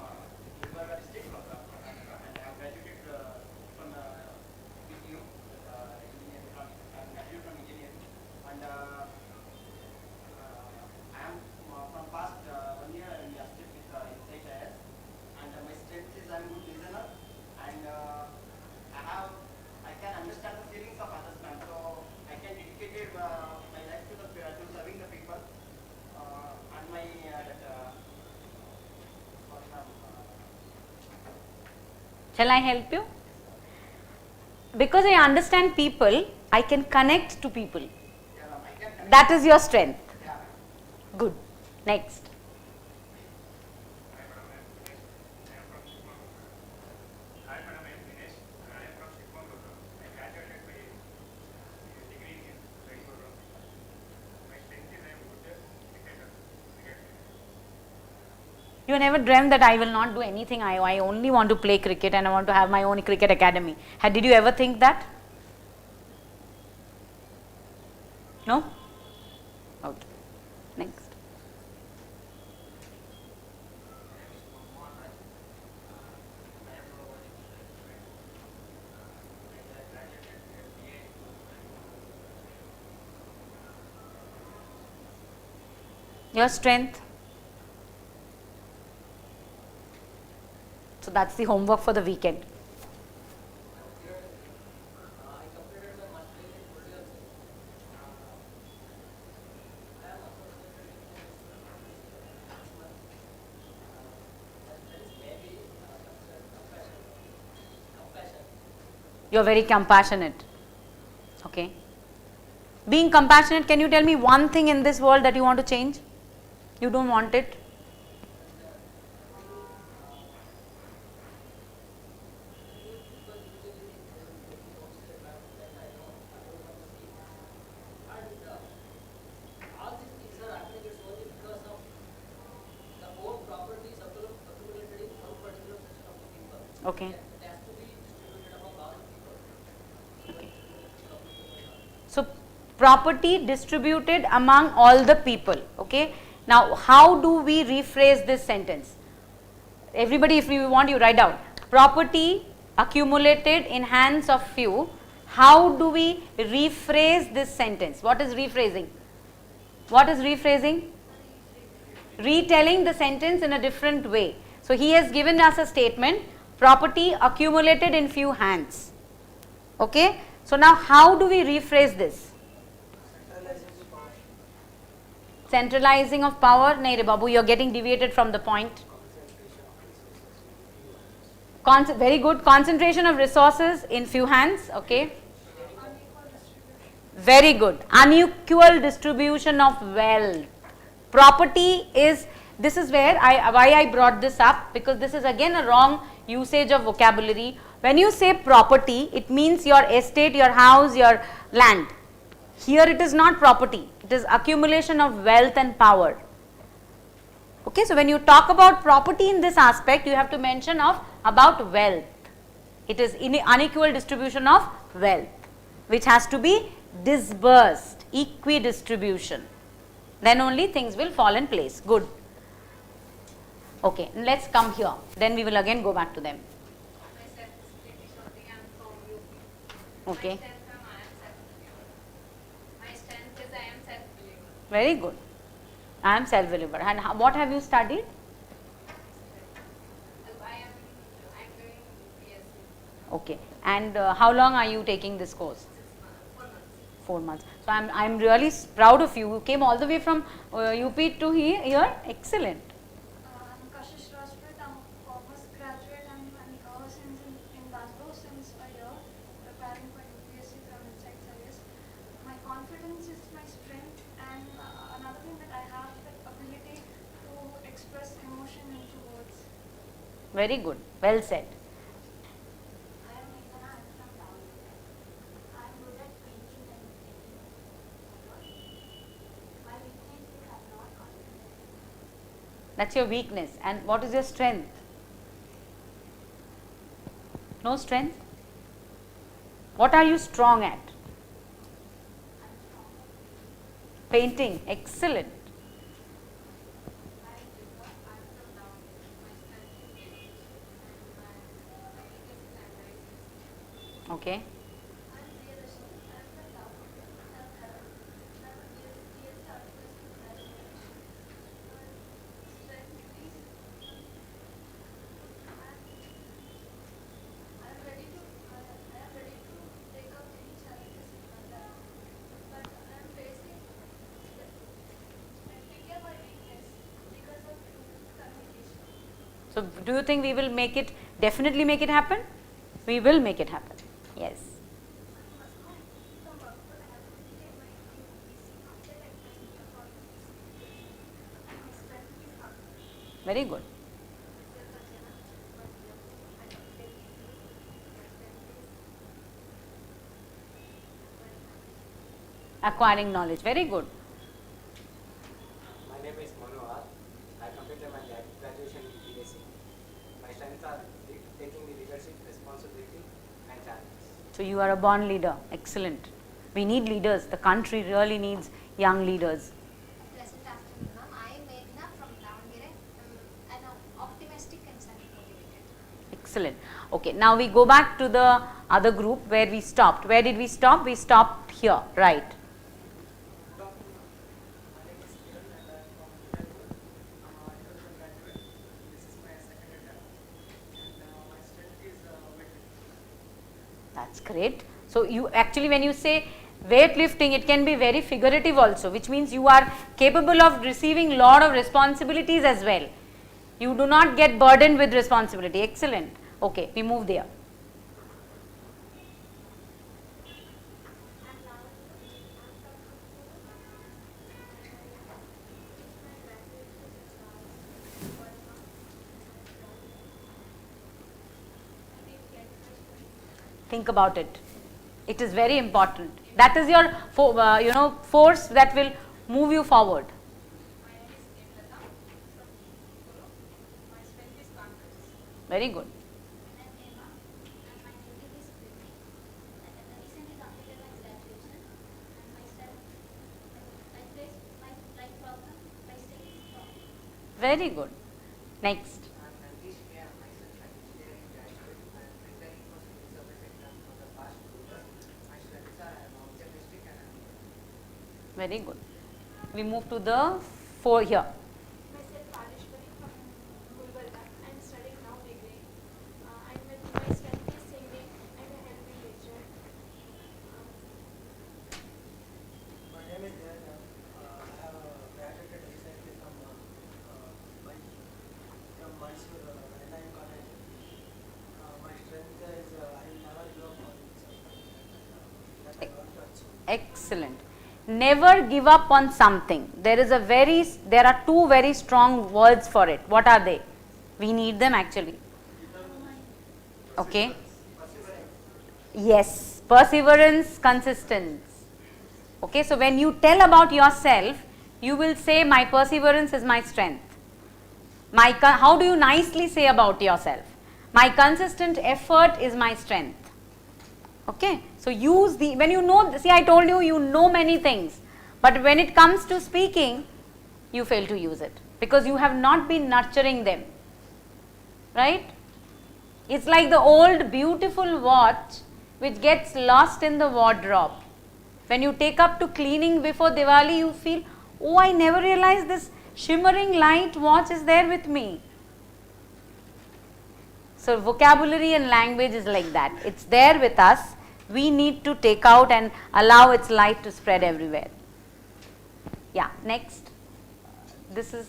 Gulbarga district and I have graduated from BTU, engineering. I'm graduated from engineering and I am from past 1 year in the assistant with Inside IAS and my strength is I'm good listener and I can understand the feelings of others, man. So I can dedicate my life to serving the people and my Shall I help you? Because I understand people, I can connect to people. That is your strength. Good. Next. Hi, madam. I am Dinesh. I am from Shikmagaluru. I graduated my degree in Bangalore. My strength is I am good cricketer. You never dreamt that I will not do anything. I only want to play cricket and I want to have my own cricket academy. Did you ever think that? No? Okay. Next. Your strength. So that's the homework for the weekend. You are very compassionate. Okay. Being compassionate, can you tell me one thing in this world that you want to change? You don't want it? All these things are happening, it's only because of the own properties accumulated in one particular section of the people. Okay. It has to be distributed among all the people. Okay. So property distributed among all the people. Okay. Now how do we rephrase this sentence? Everybody, if you want, you write down. Property accumulated in hands of few. How do we rephrase this sentence? What is rephrasing? What is rephrasing? Retelling the sentence in a different way. So he has given us a statement, property accumulated in few hands. Okay. So now how do we rephrase this? Centralizing of power. Nahi re babu, you are getting deviated from the point. Very good. Concentration of resources in few hands. Okay. Very good. Unequal distribution of wealth. Property is, this is where why I brought this up, because this is again a wrong usage of vocabulary. When you say property, it means your estate, your house, your land. Here it is not property, it is accumulation of wealth and power. Okay, so when you talk about property in this aspect, you have to mention about wealth. It is unequal distribution of wealth, which has to be disbursed, equidistribution. Then only things will fall in place. Good. Okay, let's come here. Then we will again go back to them. Myself is pretty shortly. I'm from UP. Okay. My strength is I am self-believer. Very good. I am self-believer. And what have you studied? I'm doing BSc. Okay. And how long are you taking this course? 4 months. So I'm really proud of you. You came all the way from UP to here. Excellent. I'm Kashish Rajput. I'm a commerce graduate. I'm in Glasgow since a year, preparing for UPSC from Inside Service. My confidence is my strength, and another thing that I have the ability to express emotion into words. Very good. Well said. I am Meghana. I'm from Davao. I'm good at painting and painting. My weakness is I'm not confident. That's your weakness. And what is your strength? No strength? What are you strong at? Painting. Excellent. Okay. So do you think we will make it, definitely make it happen? We will make it happen. Yes. Very good. Acquiring knowledge. Very good. My name is Manohar. I completed my graduation in BSc. My strengths are taking the leadership, responsibility, and challenges. So you are a born leader. Excellent. We need leaders. The country really needs young leaders. Pleasant afternoon, ma'am. I am Meghna from Davangere. I'm optimistic and self-motivated. Excellent. Okay, now we go back to the other group where we stopped. Where did we stop? We stopped here, right? My name is Kiran and I am from Jaipur. I'm a agricultural graduate. This is my second attempt. And my strength is weightlifting. That's great. So you actually, when you say weightlifting, it can be very figurative also, which means you are capable of receiving lot of responsibilities as well. You do not get burdened with responsibility. Excellent. Okay, we move there. Think about it. It is very important. That is your force that will move you forward. My name is Nemlata from Guru. My strength is confidence. Very good. I'm Emma and my native is Prithvi. I recently completed my graduation and my strength, I face my life problem by staying strong. Very good. Next. I'm Nandish K. I'm myself an engineering graduate. I am preparing for civil service exams for the past 2 years. My strengths are I am optimistic and I'm Very good. We move to the 4 here. Myself Parishwari from Gulbarga. I am studying now degree. My strength is singing. I am a helping nature. My name is Dheeraj. I have graduated recently from Mysore NIM College. My strength is I will never give up on something that I want to achieve. Excellent. Never give up on something. There are 2 very strong words for it. What are they? We need them actually. Okay. Yes. Perseverance, consistency. Okay. So when you tell about yourself, you will say my perseverance is my strength. How do you nicely say about yourself? My consistent effort is my strength. Okay, so use when you know, see I told you, you know many things, but when it comes to speaking, you fail to use it because you have not been nurturing them, right? It's like the old beautiful watch which gets lost in the wardrobe. When you take up to cleaning before Diwali, you feel, oh, I never realized this shimmering light watch is there with me. So vocabulary and language is like that. It's there with us. We need to take out and allow its light to spread everywhere. Yeah, next. This is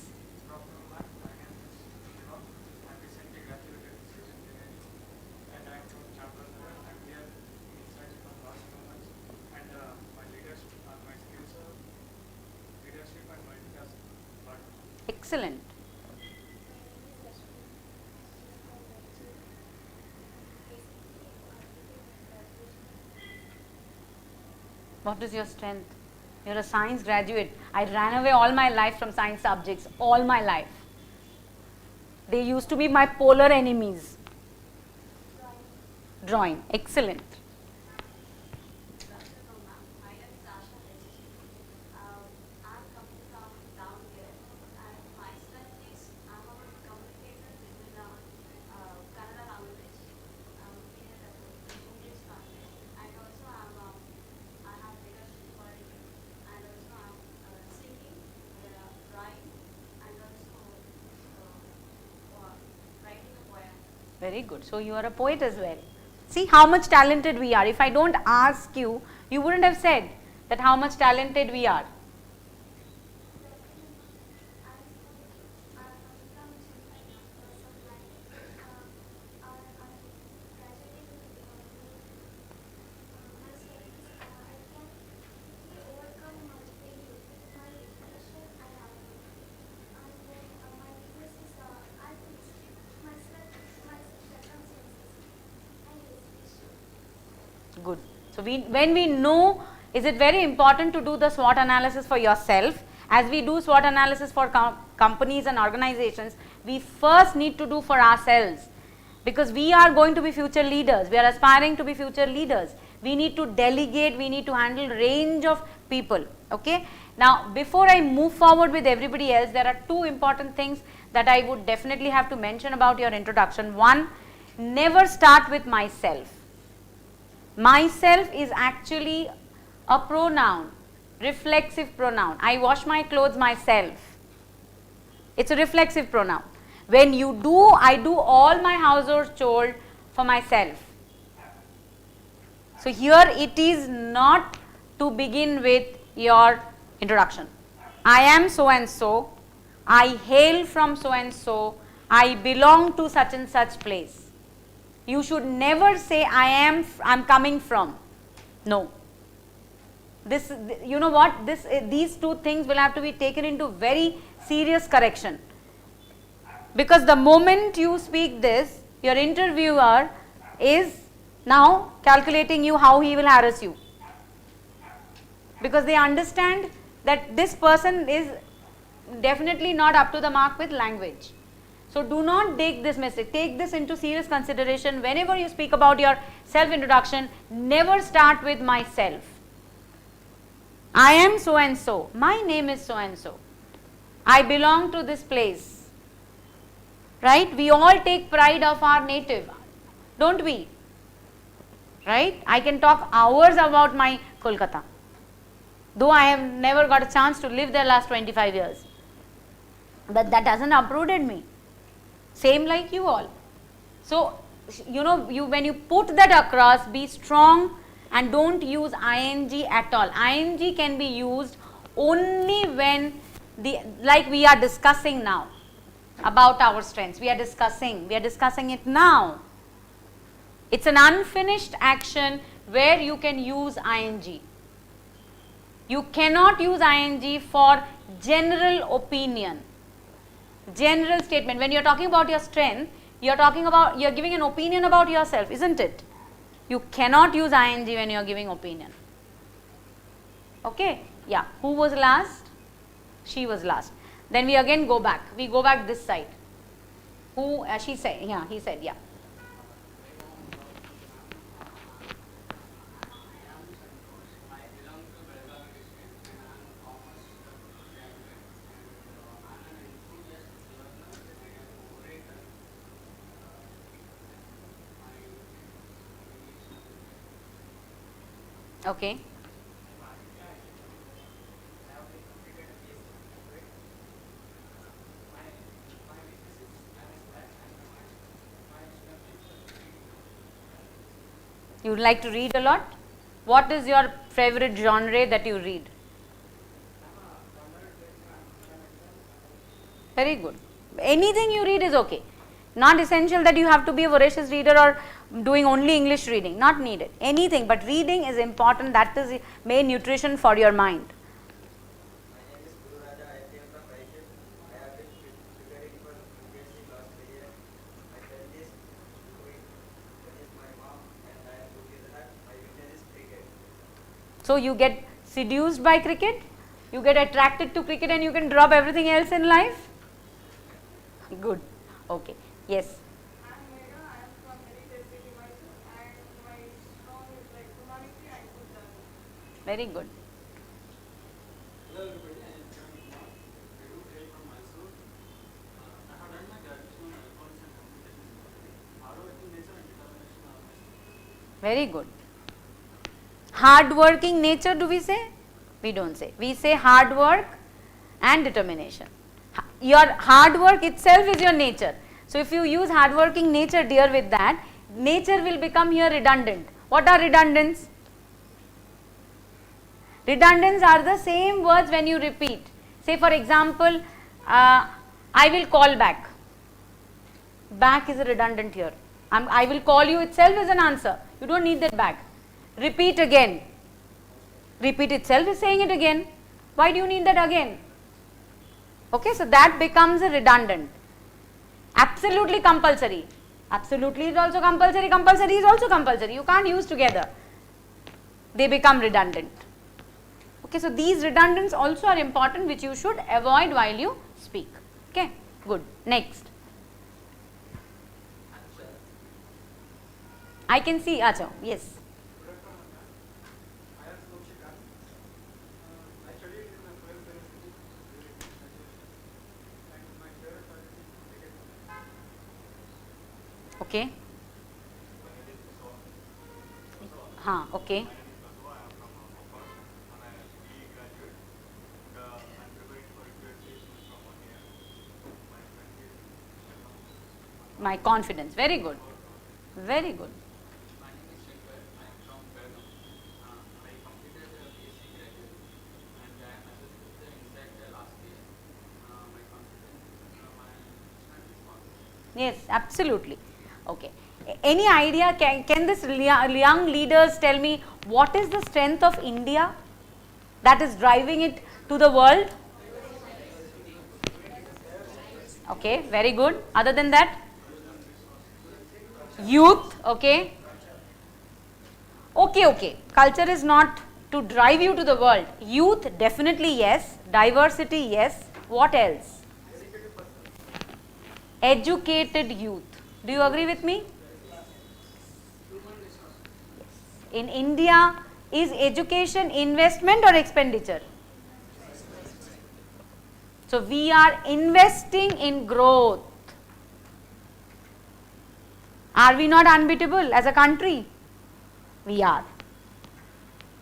Dr. Kumar, my name is Shivam. I recently graduated in civil engineering and I am from Chambalpur. I am here in research from last 2 months and my skills are leadership and multitasking. excellent. What is your strength? You're a science graduate. I ran away all my life from science subjects, all my life. They used to be my polar enemies. Drawing, excellent. My name is Asha Reddy. I'm coming from down here, and my strength is I'm a communicator between Kannada language, English language, and also I have leadership quality, and also I'm singing, drawing, and also writing a poem. Very good. So you are a poet as well. See how much talented we are. If I don't ask you, you wouldn't have said that how much talented we are. Good. So when we know, is it very important to do the SWOT analysis for yourself? As we do SWOT analysis for companies and organizations, we first need to do for ourselves, because we are going to be future leaders. We are aspiring to be future leaders. we need to delegate, we need to handle range of people. Okay. Now, before I move forward with everybody else, there are two important things that I would definitely have to mention about your introduction. One, never start with myself. Myself is actually a pronoun, reflexive pronoun. I wash my clothes myself. It's a reflexive pronoun. When you do, I do all my household chores for myself. So here it is not to begin with your introduction. I am so and so, I hail from so and so, I belong to such and such place. You should never say I'm coming from. No. This, you know what, these two things will have to be taken into very serious correction. Because the moment you speak this, your interviewer is now calculating you how he will harass you. Because they understand that this person is definitely not up to the mark with language. So do not take this message, take this into serious consideration. Whenever you speak about your self-introduction, never start with myself. I am so and so, my name is so and so, I belong to this place, right? We all take pride of our native, don't we? Right? I can talk hours about my Kolkata, though I have never got a chance to live there last 25 years. But that doesn't uprooted me. Same like you all. So, you know, when you put that across, be strong and don't use ing at all. Ing can be used only when like we are discussing now about our strengths. We are discussing it now. It's an unfinished action where you can use ing. You cannot use ing for general opinion, general statement. When you are talking about your strength, you are giving an opinion about yourself, isn't it? You cannot use ing when you are giving opinion. Okay? Yeah. Who was last? She was last. Then we again go back. We go back this side. Who? She said. Yeah. He said. Yeah. Okay. You would like to read a lot? What is your favorite genre that you read? Very good. Anything you read is okay. Not essential that you have to be a voracious reader or doing only English reading. Not needed. Anything, but reading is important. That is the main nutrition for your mind. My name is Guru Raja. I came from Vaishya. I have been preparing for UPSC last 3 years. My friend is doing. That is my mom, and I am good with that. My weakness is cricket. So you get seduced by cricket, you get attracted to cricket, and you can drop everything else in life. Good. Okay. Yes. I'm Meera, I'm from Heritage City, Mysore, and my strong is like humanity and good learning. Very good. Hello everybody, I am Kiran Kumar. I do hail from Mysore. I have done my graduation on electronics and communications already. Hardworking nature and determination are my strengths. Very good. Hard-working nature, do we say? We don't say. We say hard work and determination. Your hard work itself is your nature. So if you use hard-working nature, deal with that. Nature will become here redundant. What are redundants? Redundants are the same words when you repeat. Say for example, I will call back. Back is a redundant here. I will call you itself is an answer. You don't need that back. Repeat again. Repeat itself is saying it again. Why do you need that again? Okay, so that becomes a redundant. Absolutely compulsory. Absolutely is also compulsory. Compulsory is also compulsory. You can't use together. They become redundant. Okay, so these redundants also are important, which you should avoid while you speak. Okay, good. Next. I can see, acha, yes. Okay. Okay. My confidence. Very good. Very good. My name is Shankar. I am from Belgaum. I completed BSc graduate and I am assisted inside the last year. My confidence, my strength is confidence. Yes, absolutely. Okay. Any idea, can this young leaders tell me what is the strength of India that is driving it to the world? Okay, very good. Other than that? Youth, okay. Okay. Culture is not to drive you to the world. Youth, definitely yes. Diversity, yes. What else? Educated youth. Do you agree with me? In India, is education investment or expenditure? So we are investing in growth. Are we not unbeatable as a country? We are.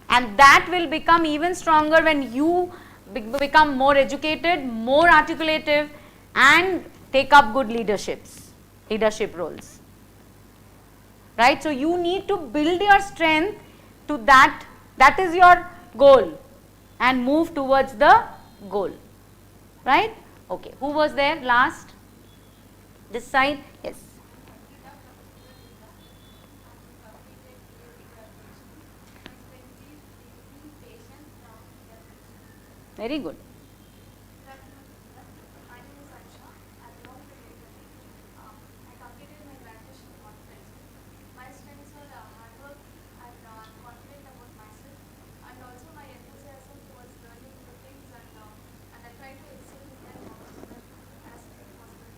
And that will become even stronger when you become more educated, more articulative, and take up good leadership roles. Right? So you need to build your strength to that is your goal, and move towards the goal. Right? Okay. Who was there last? This side? Yes. Very good. My name is Aisha. I belong to Kerala. I completed my graduation in conference. My strengths are hard work and I'm confident about myself, and also my enthusiasm towards learning new things, and I try to excel in them as possible.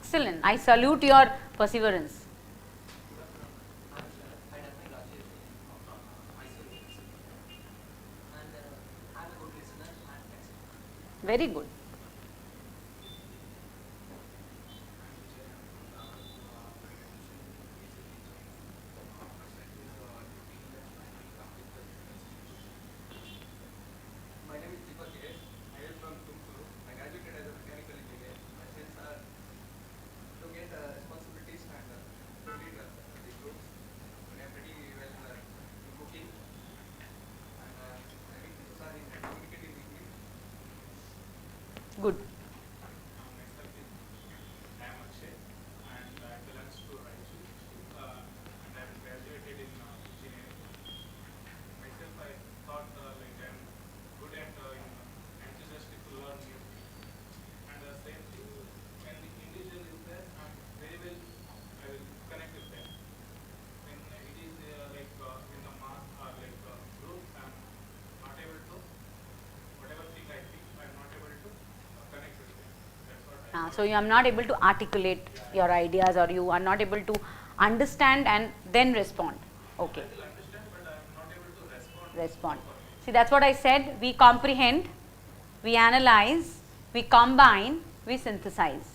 Excellent. I salute your perseverance. Very good. My name is Deepak Gire. I am from Tumkuru. I graduated as a mechanical engineer. My strengths are to get responsibilities and to lead the groups. I am pretty well in cooking and I think those are in communicating with me. Good. Myself is I am Akshay and I belong to Raichur and I am graduated in engineering. Myself I thought like I am good at enthusiastic to learn new things. And the same thing when the individual is there, I am very well I will connect with them. When it is like in the mass or like group, I am not able to whatever thing I think I am not able to connect with them. That's what I So you are not able to articulate your ideas, or you are not able to understand and then respond. Okay. will understand, but I am not able to Respond. See, that's what I said. We comprehend, we analyze, we combine, we synthesize.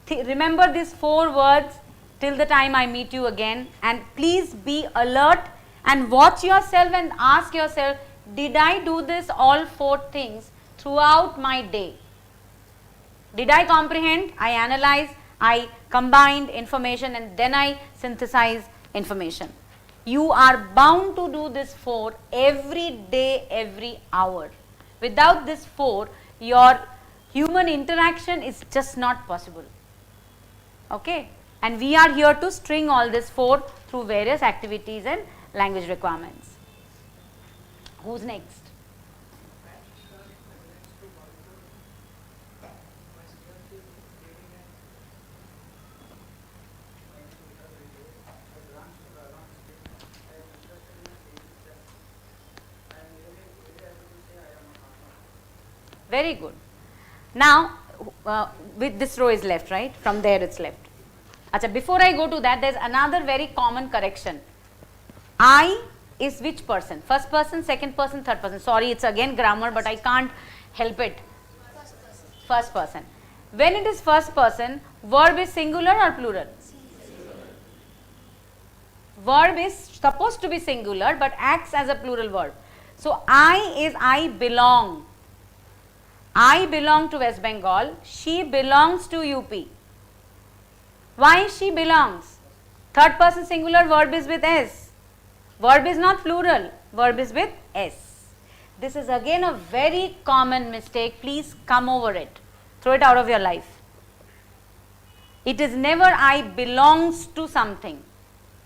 Remember these 4 words till the time I meet you again, and please be alert and watch yourself and ask yourself, did I do this all 4 things throughout my day? Did I comprehend, I analyze, I combined information, and then I synthesize information? You are bound to do this 4 every day, every hour. Without this 4, your human interaction is just not possible. Okay? And we are here to string all this 4 through various activities and language requirements. Who's next? Very good. Now, with this row is left, right? From there it's left. Acha, before I go to that, there's another very common correction. I is which person? First person, second person, third person. Sorry, it's again grammar, but I can't help it. First person. When it is first person, verb is singular or plural? Verb is supposed to be singular but acts as a plural verb. So, I is I belong. I belong to West Bengal. She belongs to UP. Why she belongs? Third person singular, verb is with S. Verb is not plural, verb is with S. This is again a very common mistake. Please come over it. Throw it out of your life. It is never I belongs to something.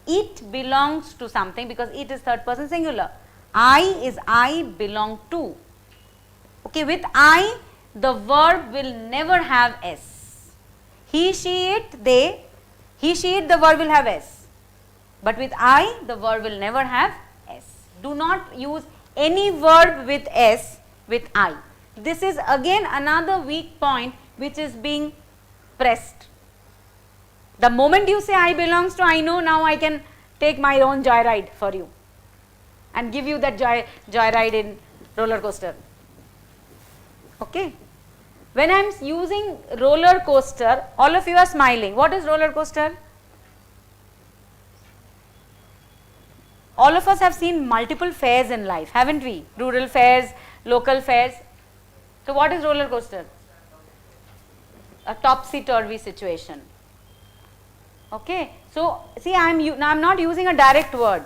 It belongs to something because it is third person singular. I is I belong to. Okay, with I, the verb will never have S. He, she, it, they. He, she, it, the verb will have S. But with I, the verb will never have S. Do not use any verb with S with I. This is again another weak point which is being pressed. The moment you say I belongs to, I know now I can take my own joyride for you and give you that joyride in roller coaster. Okay. When I am using roller coaster, all of you are smiling. What is roller coaster? All of us have seen multiple fairs in life, haven't we? Rural fairs, local fairs. So, what is roller coaster? A topsy-turvy situation. Okay. So, see, I am not using a direct word.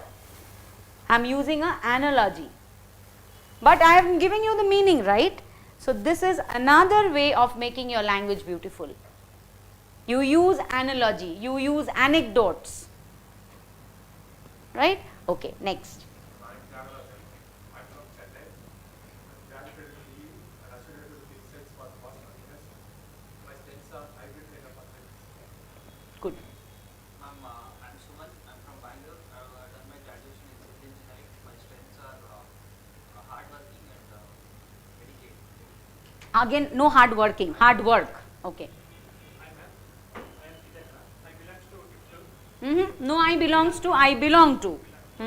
I am using an analogy. But I am giving you the meaning, right? So, this is another way of making your language beautiful. You use analogy, you use anecdotes, right? Okay, next. I'm from Chennai. I'm graduated in EU and associated with the sales for the past 20 years. My strengths are hybrid data perspective. Good. I'm Suman. I'm from Bangalore. I've done my graduation in civil engineering. My strengths are hardworking and dedicated. Again, no hard working, hard work. Okay. I am Hidayat. I belong to Tiptul. No, I belongs to, I belong to. My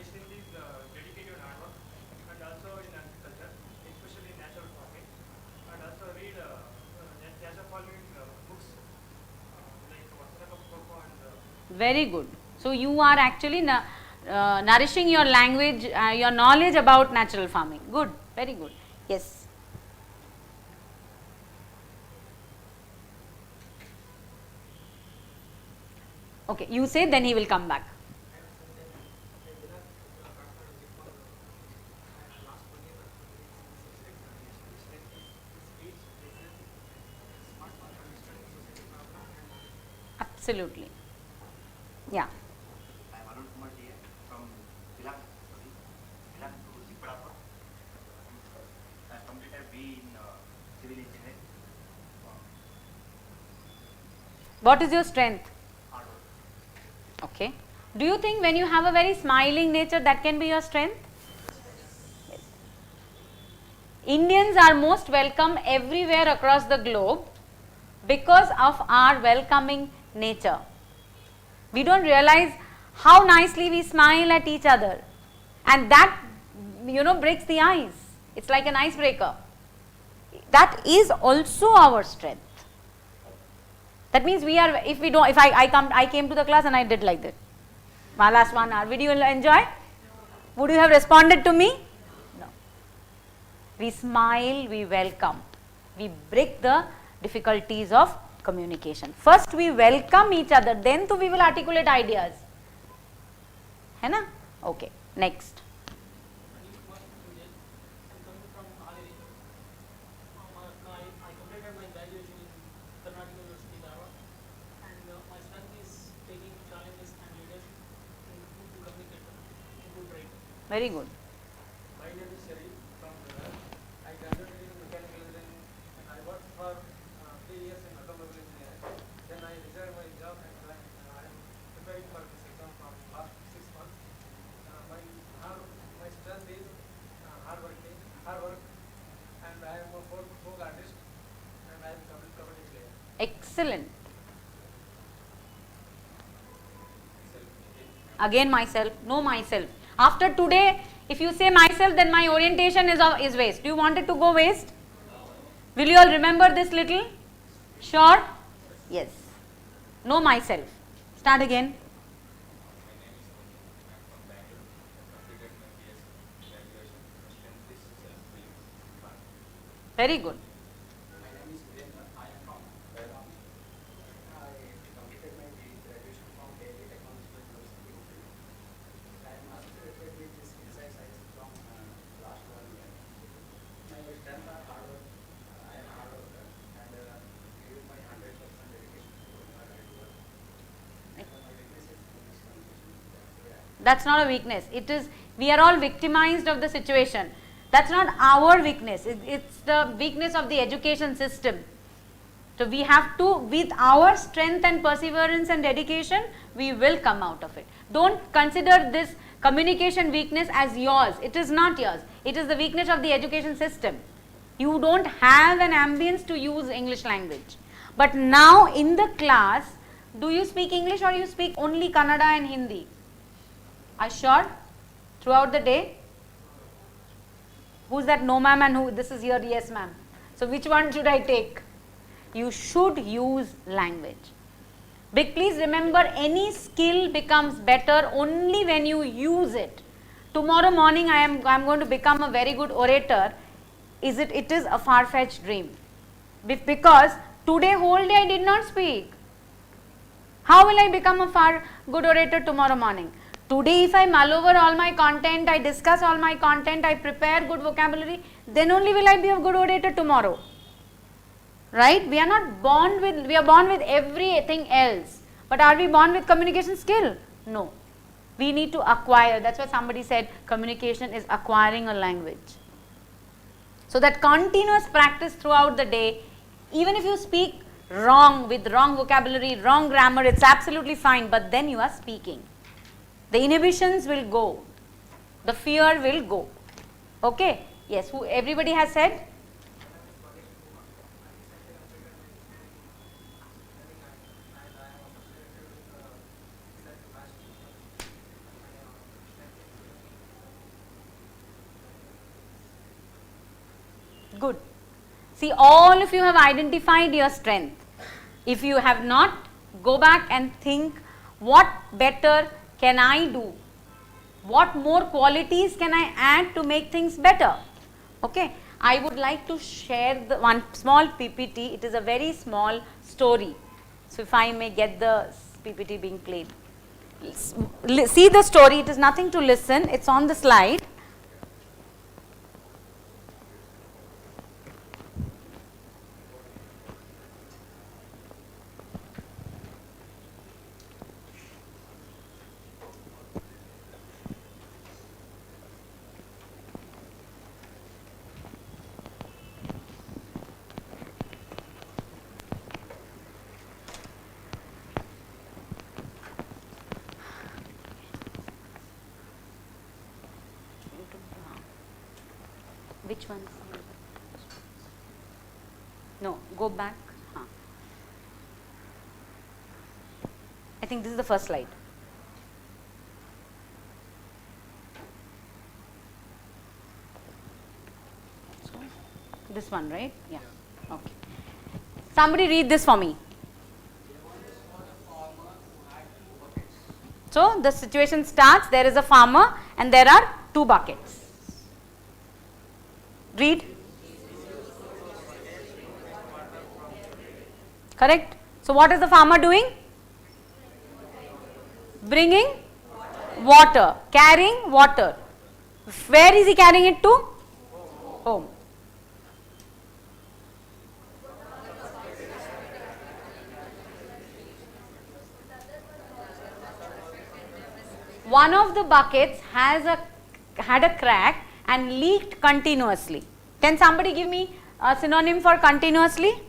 strength is dedicated hard work and also in agriculture, especially in natural farming, and also read natural farming books like Vasana Coco and Very good. So, you are actually nourishing your language, your knowledge about natural farming. Good, very good. Yes. Okay, you say, then he will come back. Absolutely. Yeah. I'm Arun Kumar here from Pilang to Zipadapa. I completed B in civil engineering. What is your strength? Hard work. Okay. Do you think when you have a very smiling nature, that can be your strength? Yes. Indians are most welcome everywhere across the globe because of our welcoming nature. We don't realize how nicely we smile at each other, and that, breaks the ice. It's like an icebreaker. That is also our strength. That means we are, if I came to the class and I did like that. My last 1 hour, would you enjoy? Would you have responded to me? No. We smile, we welcome. We break the difficulties of communication. First we welcome each other, then we will articulate ideas. Hai na? Okay, next. I'm coming from Haliri. I completed my graduation in Karnataka University, Dharwad, and my strength is taking challenges and leadership in good communicator, in good writing. Very good. My name is Sharif from Gujarat. I graduated in mechanical engineering and I worked for 3 years in automobile engineering. Then I resigned my job and I am preparing for this exam from last 6 months. My strength is hard work, and I am a 4th Excellent. Again myself, no myself. After today, if you say myself, then my orientation is waste. Do you want it to go waste? Will you all remember this little? Sure? Yes. Know myself. Start again. Very good. My name is Virendra. I am from Belgaum. I completed my graduation from Delhi Technological University. I am master graduate with this inside science from last 1 year. My strength are hard work. I am hard worker and give my 100% dedication to my work. My weakness is English communication. That's not a weakness. It is, we are all victimized of the situation. That's not our weakness. It's the weakness of the education system. So we have to, with our strength and perseverance and dedication, we will come out of it. Don't consider this communication weakness as yours. It is not yours. It is the weakness of the education system. You don't have an ambience to use English language. But now in the class, do you speak English or you speak only Kannada and Hindi? Are you sure? Throughout the day? Who's that no ma'am and who this is your yes ma'am? So which one should I take? You should use language. Please remember, any skill becomes better only when you use it. Tomorrow morning I am going to become a very good orator. It is a far-fetched dream. Because today whole day I did not speak. How will I become a good orator tomorrow morning? Today if I mull over all my content, I discuss all my content, I prepare good vocabulary, then only will I be a good orator tomorrow. Right? We are not born with, we are born with everything else. But are we born with communication skill? No. We need to acquire. That's why somebody said communication is acquiring a language. So that continuous practice throughout the day, even if you speak wrong, with wrong vocabulary, wrong grammar, it's absolutely fine, but then you are speaking. The inhibitions will go, the fear will go. Okay? Yes, everybody has said? Good. See, all of you have identified your strength. If you have not, go back and think, what better can I do? What more qualities can I add to make things better? Okay. I would like to share the one small PPT. It is a very small story. So if I may get the PPT being played. See the story. It is nothing to listen. It's on the slide. Which one? No, go back. I think this is the first slide. So, this one, right? Yeah. Okay. Somebody read this for me. So, the situation starts, there is a farmer and there are 2 buckets. Read. Correct. So what is the farmer doing? Bringing water, carrying water. Where is he carrying it to? Home. One of the buckets had a crack and leaked continuously. Can somebody give me a synonym for continuously?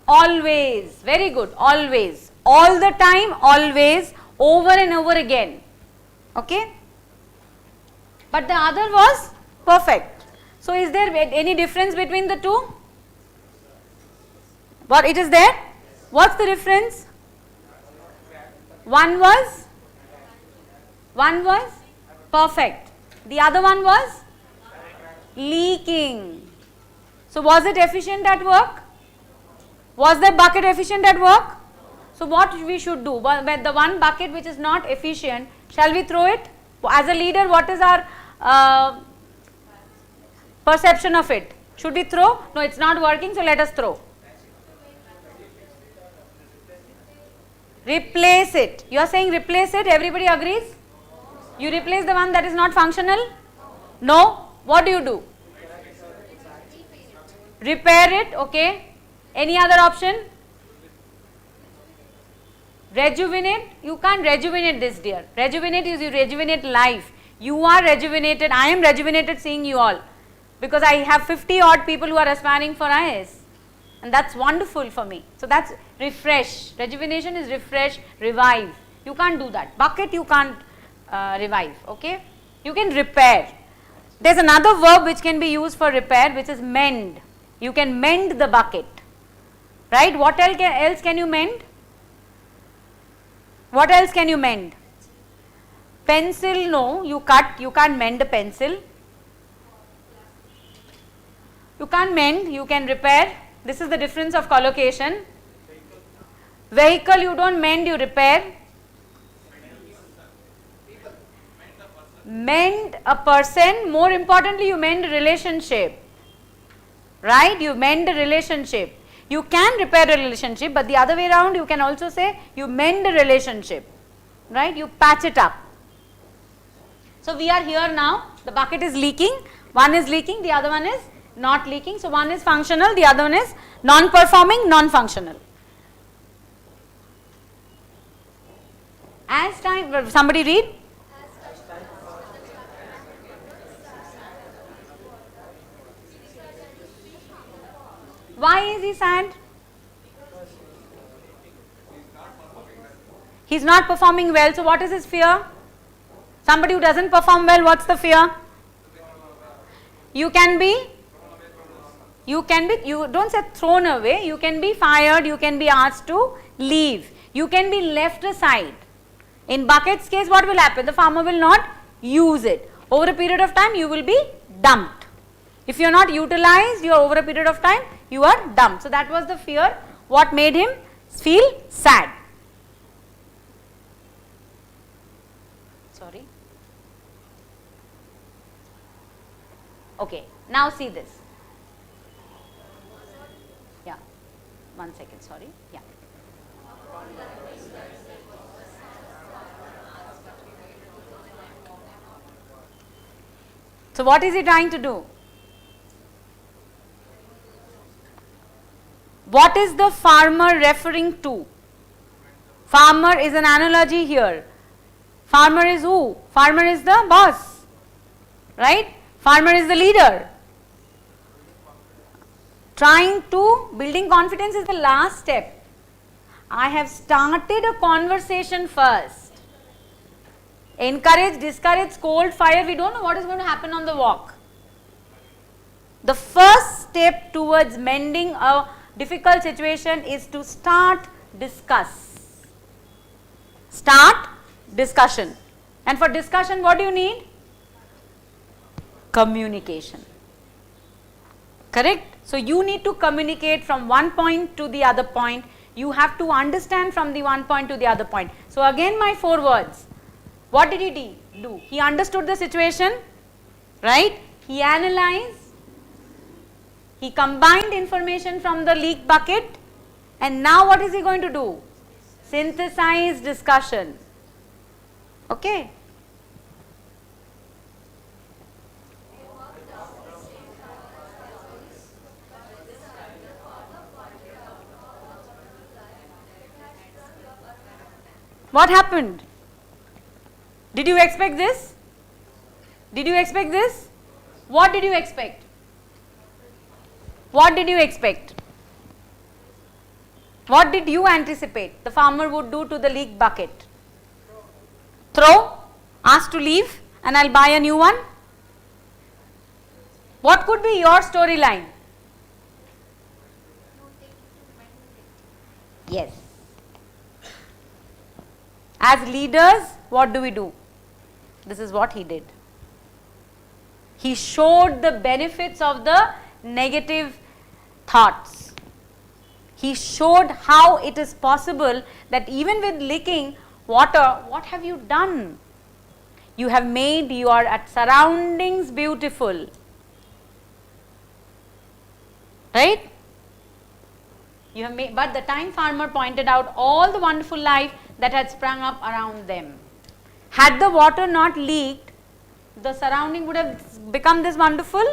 Always. Very good. Always. All the time, always, over and over again. Okay? but the other was perfect. So is there any difference between the two? What it is there? What's the difference? One was perfect. The other one was leaking. So was it efficient at work? Was the bucket efficient at work? So what we should do? When the one bucket which is not efficient, shall we throw it? As a leader, what is our perception of it? Should we throw? No, it's not working, so let us throw. Replace it. You are saying replace it, everybody agrees? You replace the one that is not functional? No. What do? Repair it, okay. Any other option? Rejuvenate. You can't rejuvenate this, dear. Rejuvenate is you rejuvenate life. You are rejuvenated. I am rejuvenated seeing you all, because I have 50 odd people who are aspiring for IAS, and that's wonderful for me. So that's refresh. Rejuvenation is refresh, revive. You can't do that. Bucket you can't revive, okay. You can repair. There's another verb which can be used for repair, which is mend. You can mend the bucket, right? What else can you mend? What else can you mend? Pencil, no, you cut, you can't mend a pencil. You can't mend, you can repair. This is the difference of collocation. Vehicle, you don't mend, you repair. Mend a person, more importantly you mend a relationship, right? You mend a relationship. You can repair a relationship, but the other way around you can also say you mend a relationship, right? You patch it up. So we are here now, the bucket is leaking, one is leaking, the other one is not leaking. So one is functional, the other one is non-performing, non-functional. As time, somebody read. Why is he sad? He is not performing well, so what is his fear? Somebody who doesn't perform well, what's the fear? You don't say thrown away, you can be fired, you can be asked to leave, you can be left aside. In bucket's case, what will happen? The farmer will not use it. Over a period of time, you will be dumped. If you are not utilized, you are over a period of time, you are dumped. So that was the fear, what made him feel sad. Sorry. Okay, now see this. Yeah, 1 second, sorry. Yeah. So what is he trying to do? What is the farmer referring to? Farmer is an analogy here. Farmer is who? Farmer is the boss, right? Farmer is the leader. Building confidence is the last step. I have started a conversation first. Encourage, discourage, scold, fire, we don't know what is going to happen on the walk. The first step towards mending a difficult situation is to discuss. Start discussion. And for discussion, what do you need? Communication. Correct? So you need to communicate from one point to the other point. You have to understand from the one point to the other point. So again my 4 words. What did he do? He understood the situation, right? He analyzed. He combined information from the leak bucket, and now what is he going to do? Synthesize discussion. Okay. What happened? Did you expect this? Did you expect this? What did you expect? What did you expect? What did you anticipate the farmer would do to the leak bucket? Throw, ask to leave, and I'll buy a new one? What could be your storyline? Yes. As leaders, what do we do? This is what he did. He showed the benefits of the negative thoughts. He showed how it is possible that even with leaking water, what have you done? You have made your surroundings beautiful. Right? You have made, but the time farmer pointed out all the wonderful life that had sprung up around them. Had the water not leaked, the surrounding would have become this wonderful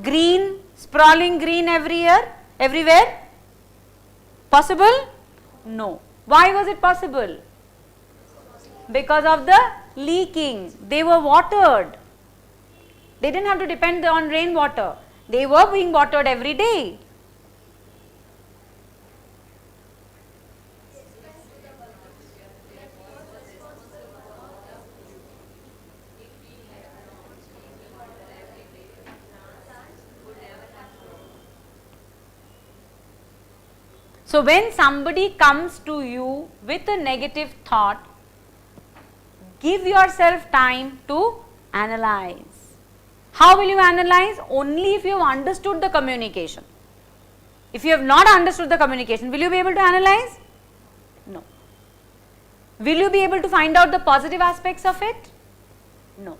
green, sprawling green everywhere. Possible? No. Why was it possible? Because of the leaking. They were watered. They didn't have to depend on rainwater. They were being watered every day. So when somebody comes to you with a negative thought, give yourself time to analyze. How will you analyze? Only if you have understood the communication. If you have not understood the communication, will you be able to analyze? No. Will you be able to find out the positive aspects of it? No.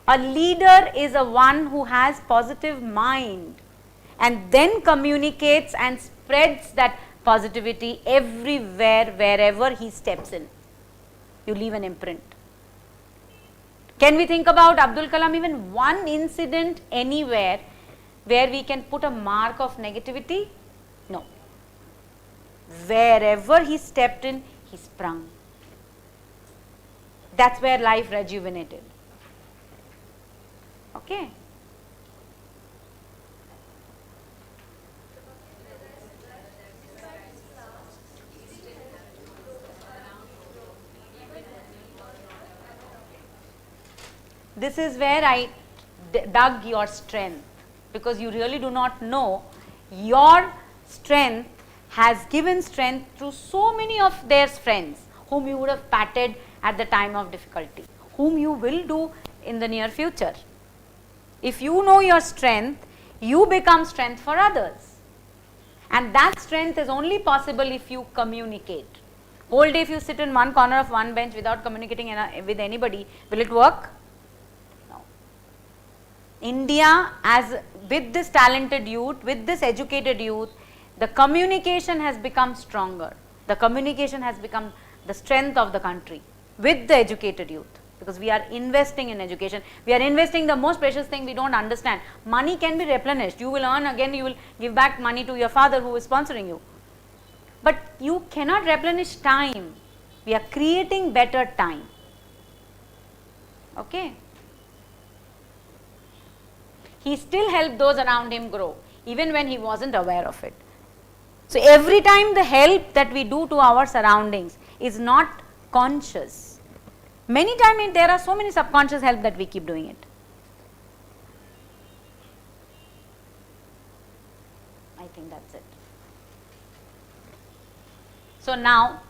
A leader is a one who has positive mind and then communicates and spreads that positivity everywhere, wherever he steps in. You leave an imprint. Can we think about Abdul Kalam, even one incident anywhere where we can put a mark of negativity? No. Wherever he stepped in, he sprung. That's where life rejuvenated. Okay. This is where I dug your strength, because you really do not know your strength has given strength to so many of their friends whom you would have patted at the time of difficulty, whom you will do in the near future. If you know your strength, you become strength for others, and that strength is only possible if you communicate. Whole day if you sit in one corner of one bench without communicating with anybody, will it work? India, as with this talented youth, with this educated youth, the communication has become stronger. The communication has become the strength of the country with the educated youth, because we are investing in education. We are investing the most precious thing we don't understand. Money can be replenished. You will earn again, you will give back money to your father who is sponsoring you. But you cannot replenish time. We are creating better time. Okay. He still helped those around him grow, even when he wasn't aware of it. So every time the help that we do to our surroundings is not conscious. Many times there are so many subconscious help that we keep doing it. I think that's it. So now,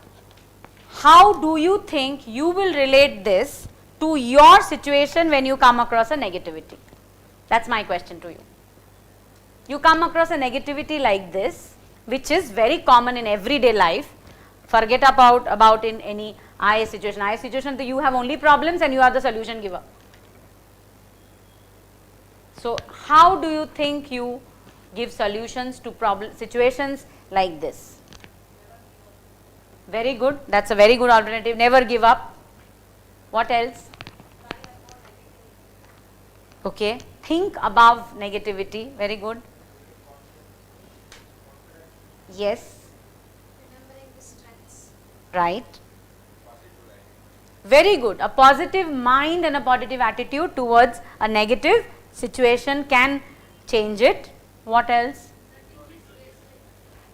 how do you think you will relate this to your situation when you come across a negativity? That's my question to you. You come across a negativity like this, which is very common in everyday life. Forget about in any IS situation. IS situation, you have only problems and you are the solution giver. So how do you think you give solutions to situations like this? Very good. That's a very good alternative. Never give up. What else? Okay. Think above negativity. Very good. Yes. Remembering the strengths. Right. Very good. A positive mind and a positive attitude towards a negative situation can change it. What else?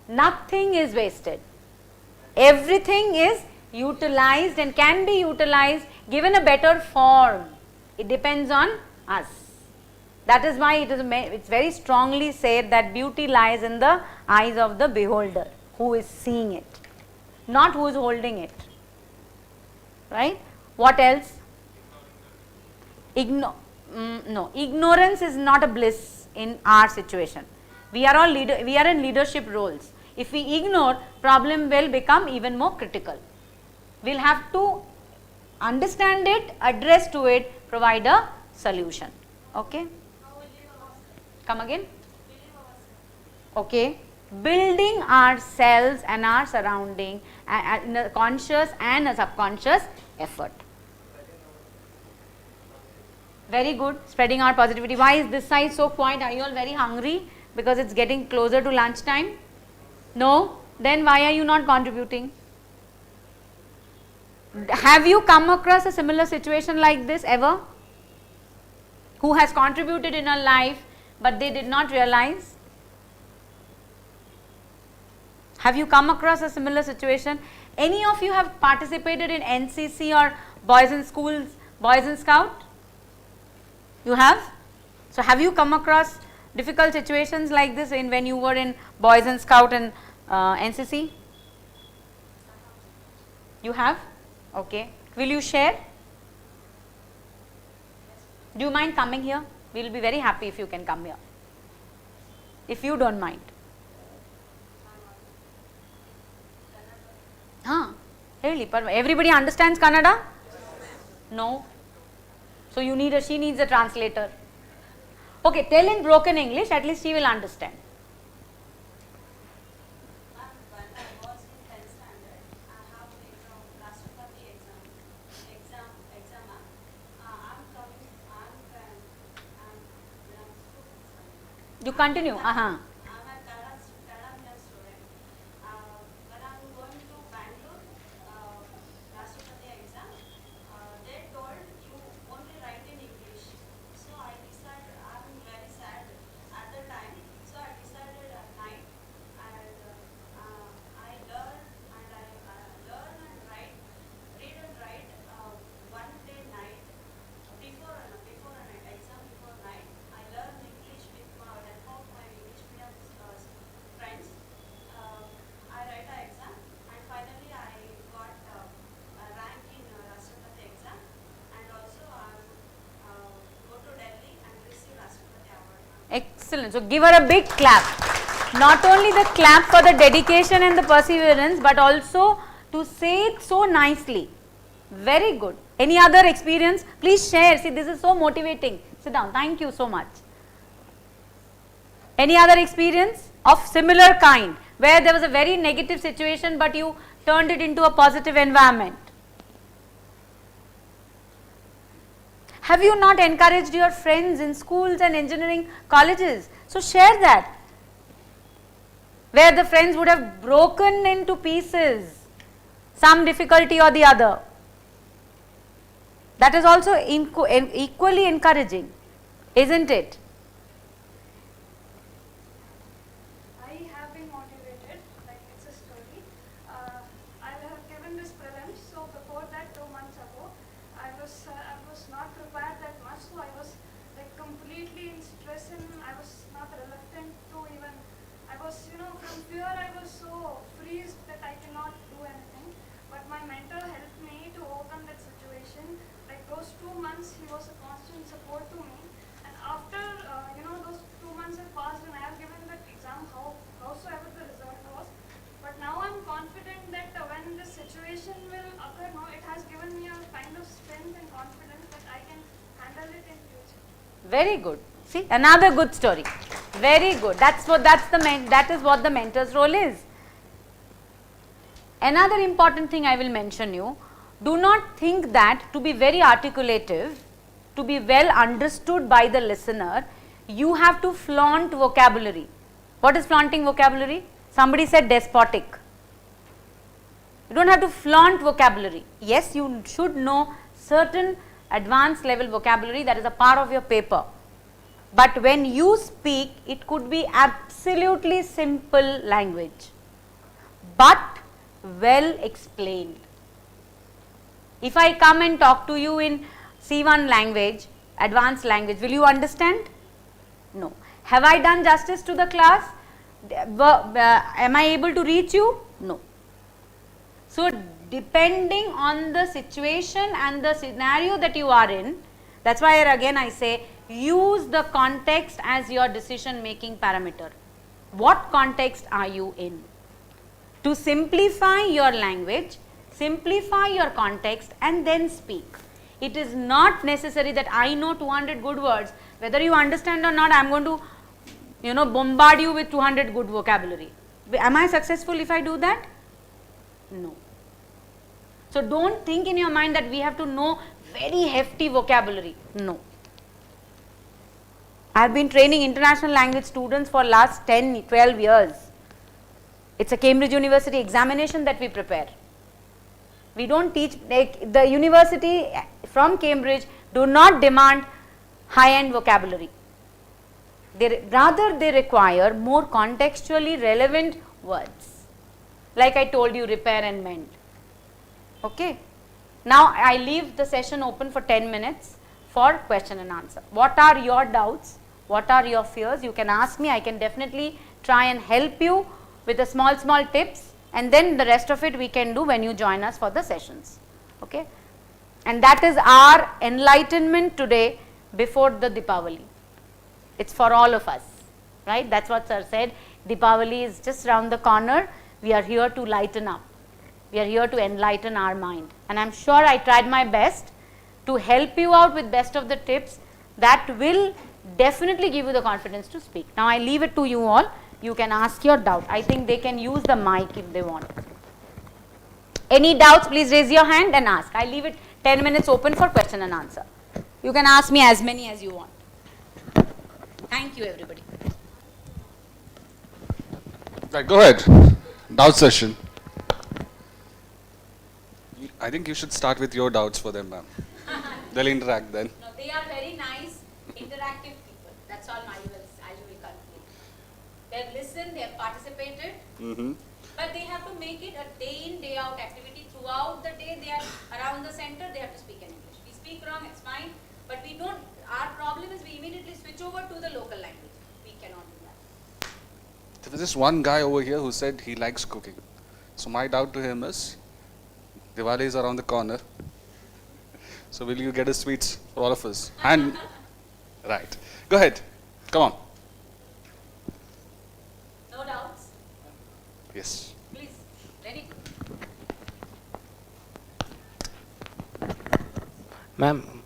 Nothing is wasted. Everything is utilized and can be utilized, given a better form. It depends on us. That is why it's very strongly said that beauty lies in the eyes of the beholder, who is seeing it, not who is holding it. Right? What else? No, ignorance is not a bliss in our situation. We are all we are in leadership roles. If we ignore, problem will become even more critical. We'll have to understand it, address to it, provide a solution. Okay? Come again? Okay. Building ourselves and our surrounding in a conscious and a subconscious effort. Very good. Spreading our positivity. Why is this side so quiet? Are you all very hungry? Because it's getting closer to lunchtime? No? Then why are you not contributing? Have you come across a similar situation like this ever? Who has contributed in a life but they did not realize? Have you come across a similar situation? Any of you have participated in NCC or Boys and Schools, Boys and Scout? You have? So have you come across difficult situations like this when you were in Boys and Scout and NCC? You have? Okay. Will you share? Do you mind coming here? We will be very happy if you can come here. If you don't mind. Really? Everybody understands Kannada? No. So you need she needs a translator. Okay, tell in broken English, at least she will understand. When I was in 10th standard, I have exam, Rashtrapati exam. You continue. I'm a Kannada student. When I'm going to Bangalore, Rashtrapati exam, they told you only write in English. So I decided, I'm very sad at the time. So I decided at night, and I learn and write, read and write one day night before a night exam before night. I learned English with the help of my English medium friends. I write an exam and finally I got a rank in Rashtrapati exam, and also I'll go to Delhi and receive Rashtrapati award. Excellent. So give her a big clap. Not only the clap for the dedication and the perseverance, but also to say it so nicely. Very good. Any other experience? Please share. See, this is so motivating. Sit down. Thank you so much. Any other experience of similar kind, where there was a very negative situation but you turned it into a positive environment? Have you not encouraged your friends in schools and engineering colleges? So share that. Where the friends would have broken into pieces, some difficulty or the other. That is also equally encouraging, isn't it? I have been motivated, like it's a story. I have given this prelims, so before that 2 months ago, I was not prepared that much, so I was like completely in stress and I was not reluctant to even, I was, from fear I was so freezed that I cannot do anything. But my mentor helped me to overcome that situation. Like those 2 months, he was a constant support to me. And after, those 2 months have passed and I have given that exam, howsoever the result was. But now I'm confident that when this situation will occur, it has given me a kind of strength and confidence that I can handle it in future. Very good. See, another good story. Very good. That is what the mentor's role is. Another important thing I will mention you. Do not think that to be very articulative, to be well understood by the listener, you have to flaunt vocabulary. What is flaunting vocabulary? Somebody said despotic. You don't have to flaunt vocabulary. Yes, you should know certain advanced level vocabulary that is a part of your paper. But when you speak, it could be absolutely simple language, but well explained. If I come and talk to you in C1 language, advanced language, will you understand? No. Have I done justice to the class? Am I able to reach you? No. So, depending on the situation and the scenario that you are in, that is why again I say use the context as your decision making parameter. What context are you in? To simplify your language, simplify your context and then speak. It is not necessary that I know 200 good words, whether you understand or not, I am going to bombard you with 200 good vocabulary. Am I successful if I do that? No. So, do not think in your mind that we have to know very hefty vocabulary. No. I have been training international language students for last 10, 12 years. It is a Cambridge University examination that we prepare. We do not teach, like the university from Cambridge do not demand high end vocabulary. Rather they require more contextually relevant words, like I told you, repair and mend. Okay. Now I leave the session open for 10 minutes for question and answer. What are your doubts? What are your fears? You can ask me. I can definitely try and help you with a small tips, and then the rest of it we can do when you join us for the sessions. Okay. And that is our enlightenment today before the Deepavali. It's for all of us, right? That's what sir said. Deepavali is just around the corner. We are here to lighten up. We are here to enlighten our mind. And I'm sure I tried my best to help you out with best of the tips that will definitely give you the confidence to speak. Now I leave it to you all. You can ask your doubt. I think they can use the mic if they want. Any doubts, please raise your hand and ask. I leave it 10 minutes open for question and answer. You can ask me as many as you want. Thank you, everybody. Right, go ahead. Doubt session. I think you should start with your doubts for them, ma'am. They'll interact then. No, they are very nice, interactive people. That's all I will conclude. They have listened, they have participated, but they have to make it a day in, day out activity. Throughout the day, they are around the center, they have to speak in English. We speak wrong, it's fine, but we don't, our problem is we immediately switch over to the local language. We cannot do that. There was this one guy over here who said he likes cooking. So my doubt to him is, Diwali is around the corner. So will you get us sweets for all of us? And right. Go ahead. Come on. No doubts? Yes. Please. Ready? Ma'am,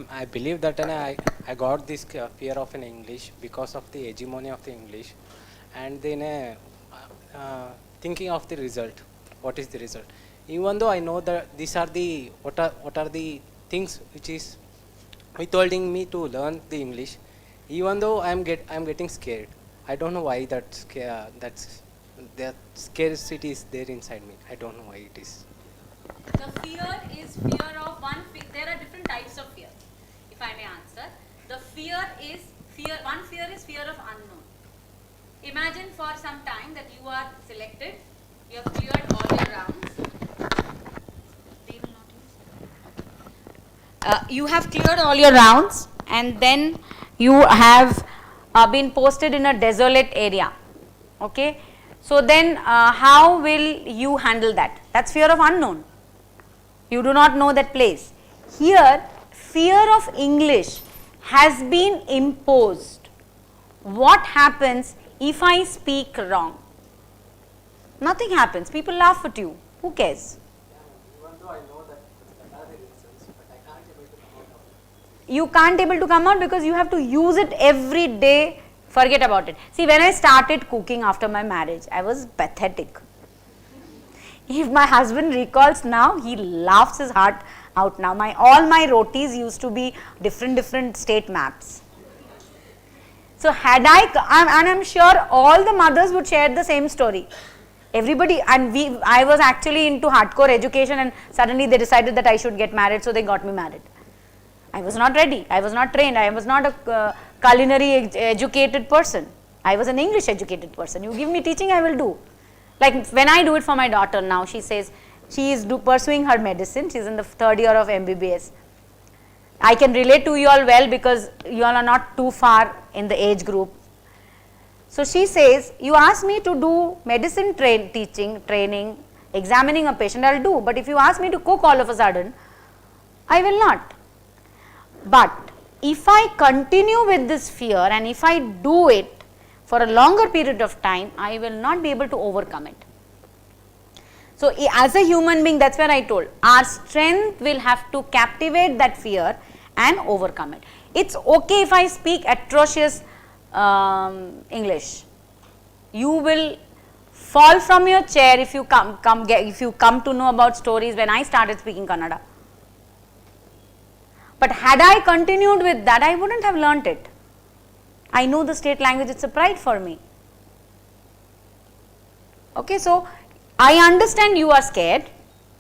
I believe that I got this fear of an English because of the hegemony of the English, and then thinking of the result. What is the result? Even though I know that these are the what are the things which is withholding me to learn the English, even though I'm getting scared. I don't know why that scarcity is there inside me. I don't know why it is. The fear is fear of there are different types of fear, if I may answer. The one fear is fear of unknown. Imagine for some time that you are selected, you have cleared all your rounds. They will not use. You have cleared all your rounds and then you have been posted in a desolate area. Okay. So then how will you handle that? That's fear of unknown. You do not know that place. Here, fear of English has been imposed. What happens if I speak wrong? Nothing happens. People laugh at you. Who cares? Even though I know that are the reasons, but I can't able to come out of it. You can't able to come out because you have to use it every day. Forget about it. See, when I started cooking after my marriage, I was pathetic. If my husband recalls now, he laughs his heart out now. All my rotis used to be different state maps. So had and I'm sure all the mothers would share the same story. Everybody, and I was actually into hardcore education, and suddenly they decided that I should get married, so they got me married. I was not ready, I was not trained, I was not a culinary educated person. I was an English educated person. You give me teaching, I will do. Like when I do it for my daughter now, she says, she is pursuing her medicine, she is in the 3rd year of MBBS. I can relate to you all well because you all are not too far in the age group. So she says, you ask me to do medicine training, examining a patient, I'll do. But if you ask me to cook all of a sudden, I will not. But if I continue with this fear and if I do it for a longer period of time, I will not be able to overcome it. So as a human being, that's where I told, our strength will have to captivate that fear and overcome it. It's okay if I speak atrocious English. You will fall from your chair if you come to know about stories when I started speaking Kannada. But had I continued with that, I wouldn't have learnt it. I know the state language, it's a pride for me. Okay, so I understand you are scared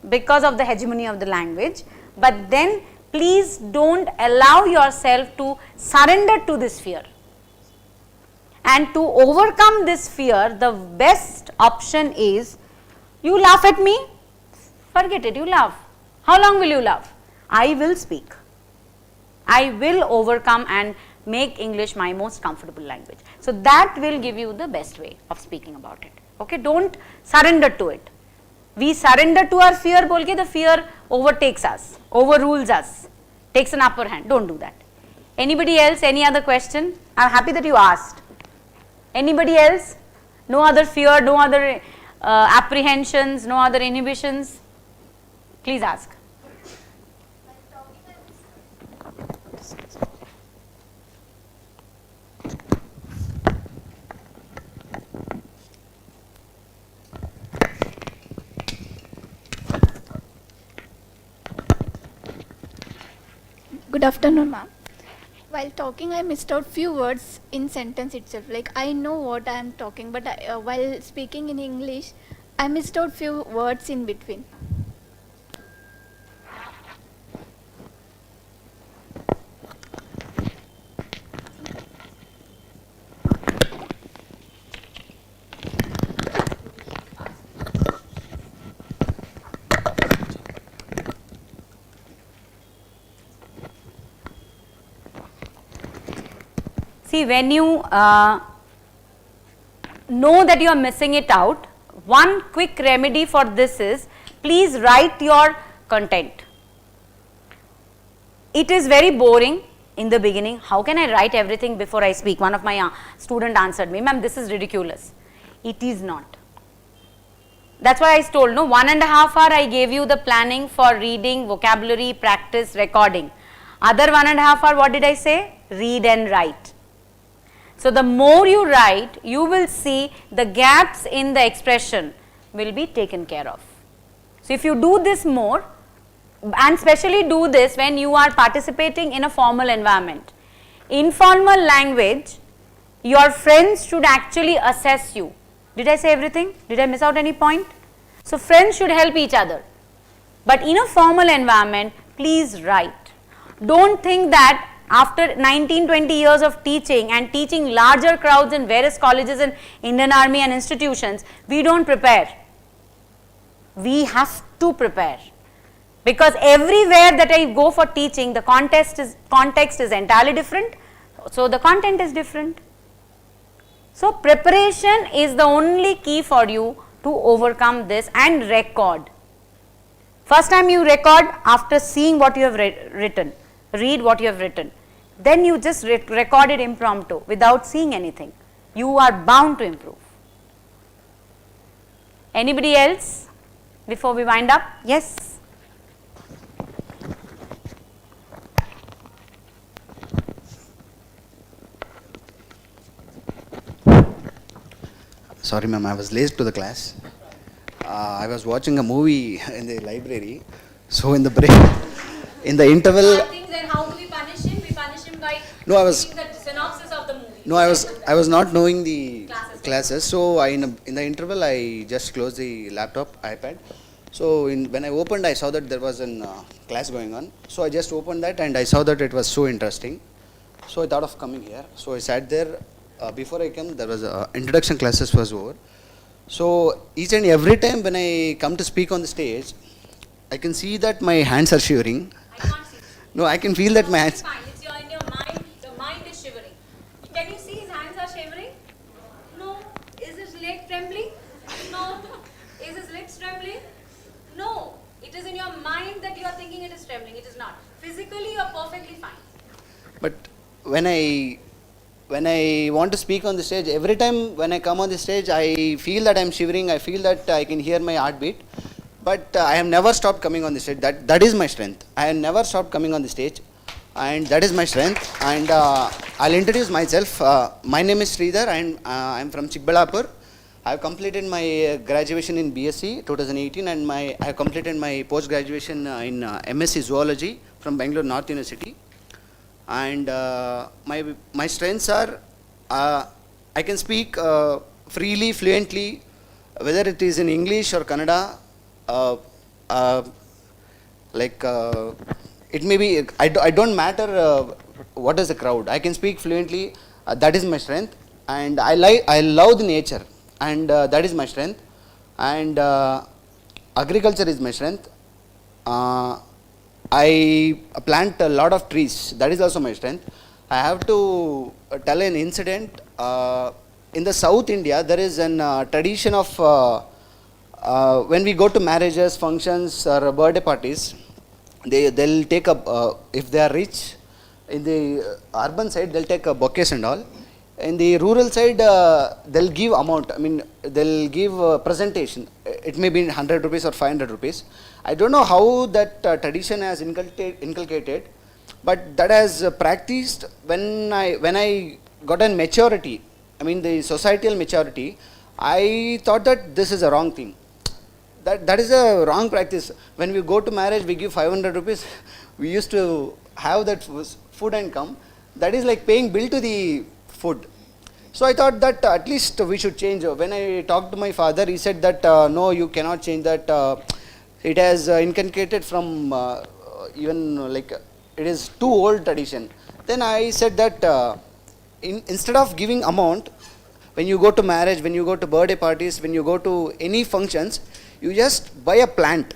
because of the hegemony of the language, but then please don't allow yourself to surrender to this fear. And to overcome this fear, the best option is, you laugh at me, forget it, you laugh. How long will you laugh? I will speak. I will overcome and make English my most comfortable language. So that will give you the best way of speaking about it. Okay, don't surrender to it. We surrender to our fear, bolke the fear overtakes us, overrules us, takes an upper hand. Don't do that. Anybody else, any other question? I am happy that you asked. Anybody else? No other fear, no other apprehensions, no other inhibitions? Please ask. Good afternoon, ma'am. While talking, I missed out few words in sentence itself. Like I know what I am talking, but while speaking in English, I missed out few words in between. See, when you know that you are missing it out, one quick remedy for this is, please write your content. It is very boring in the beginning. How can I write everything before I speak? One of my student answered me, ma'am, this is ridiculous. It is not. That's why I told, no, 1.5 hours I gave you the planning for reading, vocabulary, practice, recording. Other 1.5 hours, what did I say? Read and write. So the more you write, you will see the gaps in the expression will be taken care of. So if you do this more, and especially do this when you are participating in a formal environment. Informal language, your friends should actually assess you. Did I say everything? Did I miss out any point? So friends should help each other. But in a formal environment, please write. Don't think that after 19-20 years of teaching and teaching larger crowds in various colleges in Indian Army and institutions, we don't prepare. We have to prepare. Because everywhere that I go for teaching, the context is entirely different. So the content is different. So preparation is the only key for you to overcome this, and record. First time you record after seeing what you have written. Read what you have written. Then you just record it impromptu without seeing anything. You are bound to improve. Anybody else before we wind up? Yes. Sorry ma'am, I was late to the class. I was watching a movie in the library. So in the break, in the interval. Then how do we punish him? We punish him by No, I was. giving the synopsis of the movie. No, I was not knowing the classes. So in the interval, I just closed the laptop, iPad. So when I opened, I saw that there was a class going on. So I just opened that and I saw that it was so interesting. So I thought of coming here. So I sat there. Before I came, there was introduction classes was over. So each and every time when I come to speak on the stage, I can see that my hands are shivering. No, I can feel that my hands. Fine, it's in your mind. The mind is shivering. Can you see his hands are shivering? No. Is his leg trembling? No. Is his lips trembling? No. It is in your mind that you are thinking it is trembling. It is not. Physically, you are perfectly fine. But when I want to speak on the stage, every time when I come on the stage, I feel that I'm shivering. I feel that I can hear my heartbeat. But I have never stopped coming on the stage. That is my strength. I have never stopped coming on the stage, and that is my strength. And I'll introduce myself. My name is Sridhar, and I'm from Chikbalapur. I have completed my graduation in BSc 2018, and I have completed my post graduation in MSc Zoology from Bangalore North University. And my strengths are I can speak freely, fluently, whether it is in English or Kannada. It may be, I don't matter what is the crowd. I can speak fluently. That is my strength. And I love the nature, and that is my strength. And agriculture is my strength. I plant a lot of trees. That is also my strength. I have to tell an incident. In the South India, there is an tradition of when we go to marriages, functions, or birthday parties, they'll take if they are rich, in the urban side, they'll take bouquets and all. In the rural side, they'll give amount. I mean, they'll give presentation. It may be 100 rupees or 500 rupees. I don't know how that tradition has inculcated, but that has practiced when I got a maturity. I mean, the societal maturity. I thought that this is a wrong thing. That is a wrong practice. When we go to marriage, we give 500 rupees. We used to have that food and come. That is like paying bill to the food. So I thought that at least we should change. When I talked to my father, he said that no, you cannot change that. It has inculcated from even like it is too old tradition. Then I said that instead of giving amount, when you go to marriage, when you go to birthday parties, when you go to any functions, you just buy a plant,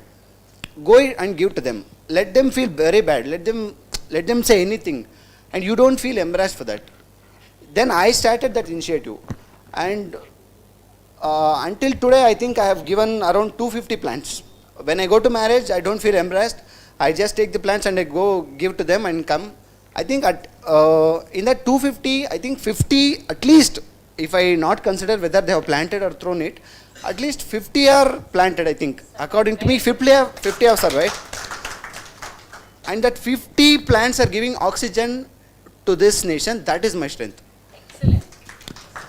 go and give to them. Let them feel very bad. Let them say anything, and you don't feel embarrassed for that. Then I started that initiative, and until today, I think I have given around 250 plants. When I go to marriage, I don't feel embarrassed. I just take the plants and I go give to them and come. I think in that 250, I think 50 at least, if I not consider whether they have planted or thrown it, at least 50 are planted, I think. According to me, 50 have survived. And that 50 plants are giving oxygen to this nation. That is my strength. Excellent.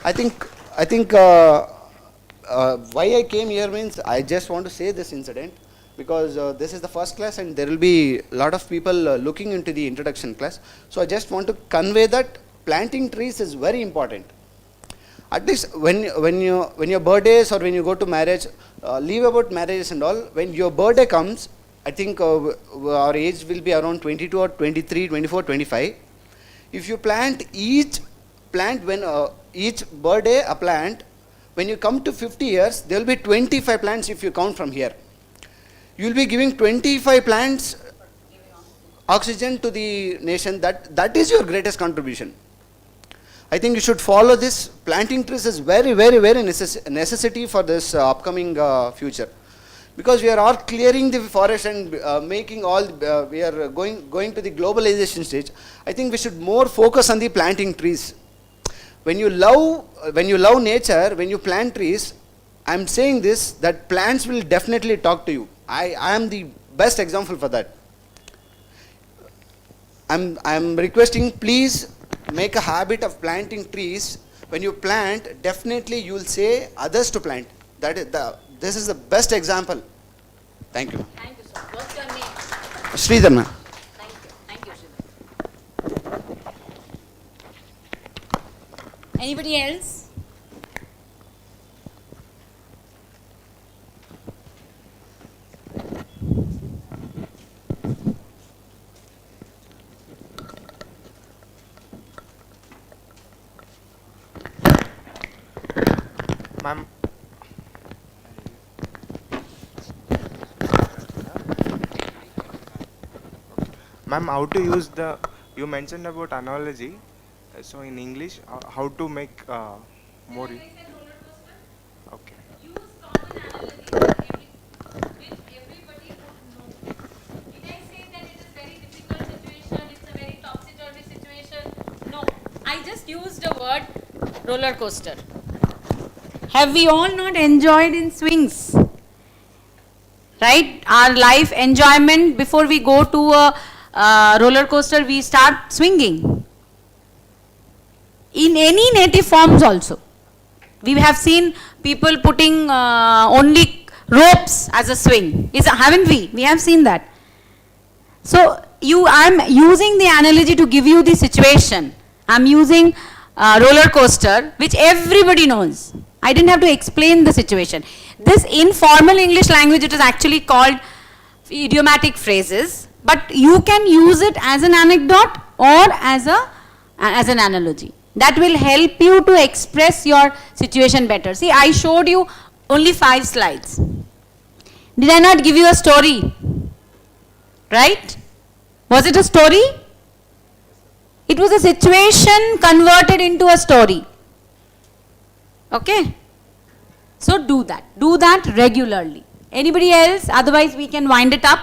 I think why I came here means I just want to say this incident because this is the first class and there will be a lot of people looking into the introduction class. So I just want to convey that planting trees is very important. At least when your birthdays or when you go to marriage, leave about marriages and all. When your birthday comes, I think our age will be around 22 or 23, 24, 25. If you plant each birthday a plant, when you come to 50 years, there will be 25 plants if you count from here. You will be giving 25 plants oxygen to the nation. That is your greatest contribution. I think you should follow this. Planting trees is very, very, very necessity for this upcoming future. Because we are all clearing the forest and making all, we are going to the globalization stage. I think we should more focus on the planting trees. When you love nature, when you plant trees, I am saying this, that plants will definitely talk to you. I am the best example for that. I am requesting, please make a habit of planting trees. When you plant, definitely you will say others to plant. This is the best example. Thank you. Thank you, sir. What's your name? Sridhar, ma'am. Thank you. Thank you, Sridhar. Anybody else? Ma'am, Ma'am, how to use the, you mentioned about analogy. So in English, how to make more. Okay. Use common analogy which everybody would know. Did I say that it is very difficult situation, it's a very topsy-turvy situation? No. I just used the word roller coaster. Have we all not enjoyed in swings? Right? Our life enjoyment before we go to a roller coaster, we start swinging. In any native forms also. We have seen people putting only ropes as a swing. Haven't we? We have seen that. So I'm using the analogy to give you the situation. I'm using roller coaster, which everybody knows. I didn't have to explain the situation. This informal English language, it is actually called idiomatic phrases, but you can use it as an anecdote or as an analogy. That will help you to express your situation better. See, I showed you only 5 slides. Did I not give you a story? Right? Was it a story? It was a situation converted into a story. Okay? So do that. Do that regularly. Anybody else? Otherwise we can wind it up.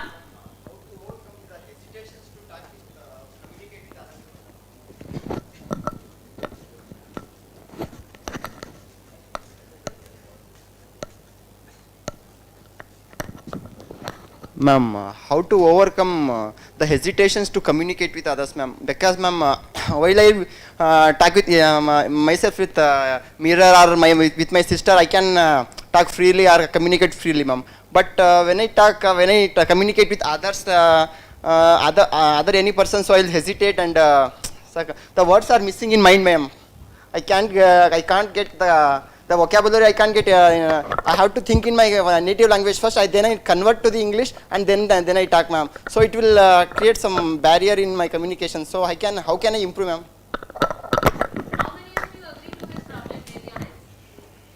Ma'am, how to overcome the hesitations to communicate with others, ma'am? Because, ma'am, while I talk with myself with mirror or with my sister, I can talk freely or communicate freely, ma'am. But when I communicate with others, other any person, so I'll hesitate and the words are missing in mind, ma'am. I can't get the vocabulary. I can't get. I have to think in my native language first. Then I convert to the English, and then I talk, ma'am. So it will create some barrier in my communication. So how can I improve, ma'am? How many of you agree to this problem area?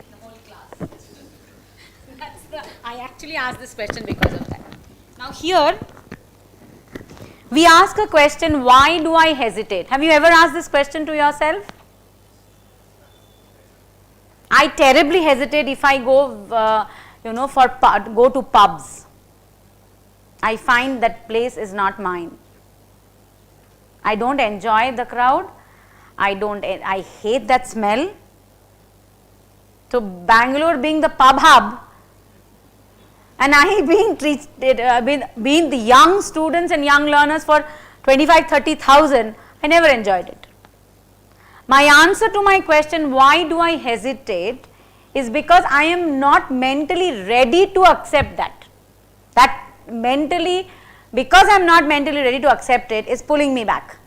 The whole class. I actually asked this question because of that. Now here, we ask a question, why do I hesitate? Have you ever asked this question to yourself? I terribly hesitate if I go, go to pubs. I find that place is not mine. I don't enjoy the crowd. I hate that smell. So Bangalore being the pub hub, and I being the young students and young learners for 25,000-30,000, I never enjoyed it. My answer to my question, why do I hesitate, is because I am not mentally ready to accept that. Because I am not mentally ready to accept it, is pulling me back.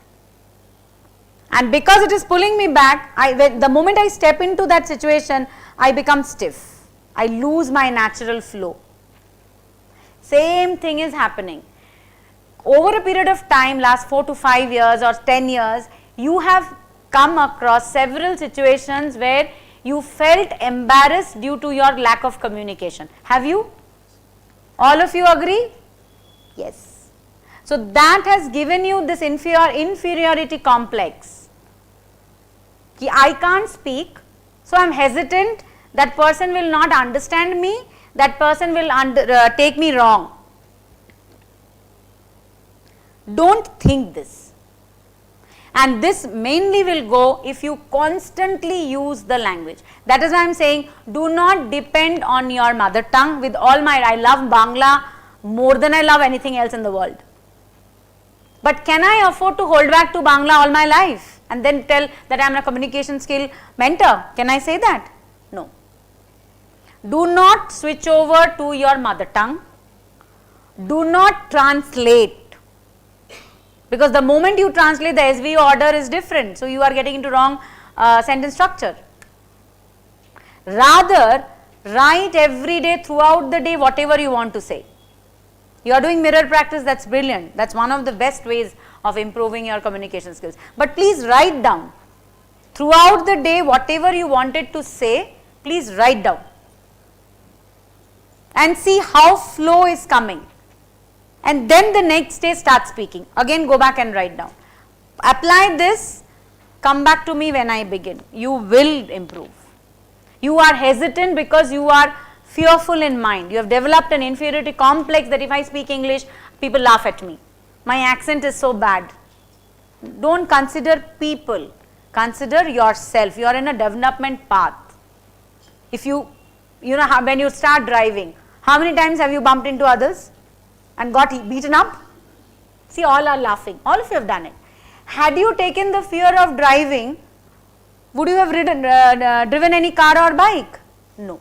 And because it is pulling me back, the moment I step into that situation, I become stiff. I lose my natural flow. Same thing is happening. Over a period of time, last 4 to 5 years or 10 years, you have come across several situations where you felt embarrassed due to your lack of communication. Have you? All of you agree? Yes. So that has given you this inferiority complex. I can't speak, so I am hesitant, that person will not understand me, that person will take me wrong. Don't think this. And this mainly will go if you constantly use the language. That is why I am saying, do not depend on your mother tongue. With all my, I love Bangla more than I love anything else in the world. But can I afford to hold back to Bangla all my life and then tell that I am a communication skill mentor? Can I say that? No. Do not switch over to your mother tongue. Do not translate. Because the moment you translate, the SVO order is different. So you are getting into wrong sentence structure. Rather, write every day, throughout the day, whatever you want to say. You are doing mirror practice, that's brilliant. That's one of the best ways of improving your communication skills. But please write down. Throughout the day, whatever you wanted to say, please write down. And see how flow is coming. and then the next day start speaking. Again go back and write down. Apply this, come back to me when I begin. You will improve. You are hesitant because you are fearful in mind. You have developed an inferiority complex that if I speak English, people laugh at me. My accent is so bad. Don't consider people, consider yourself. You are in a development path. If you know, when you start driving, how many times have you bumped into others and got beaten up? See, all are laughing. All of you have done it. Had you taken the fear of driving, would you have driven any car or bike? No.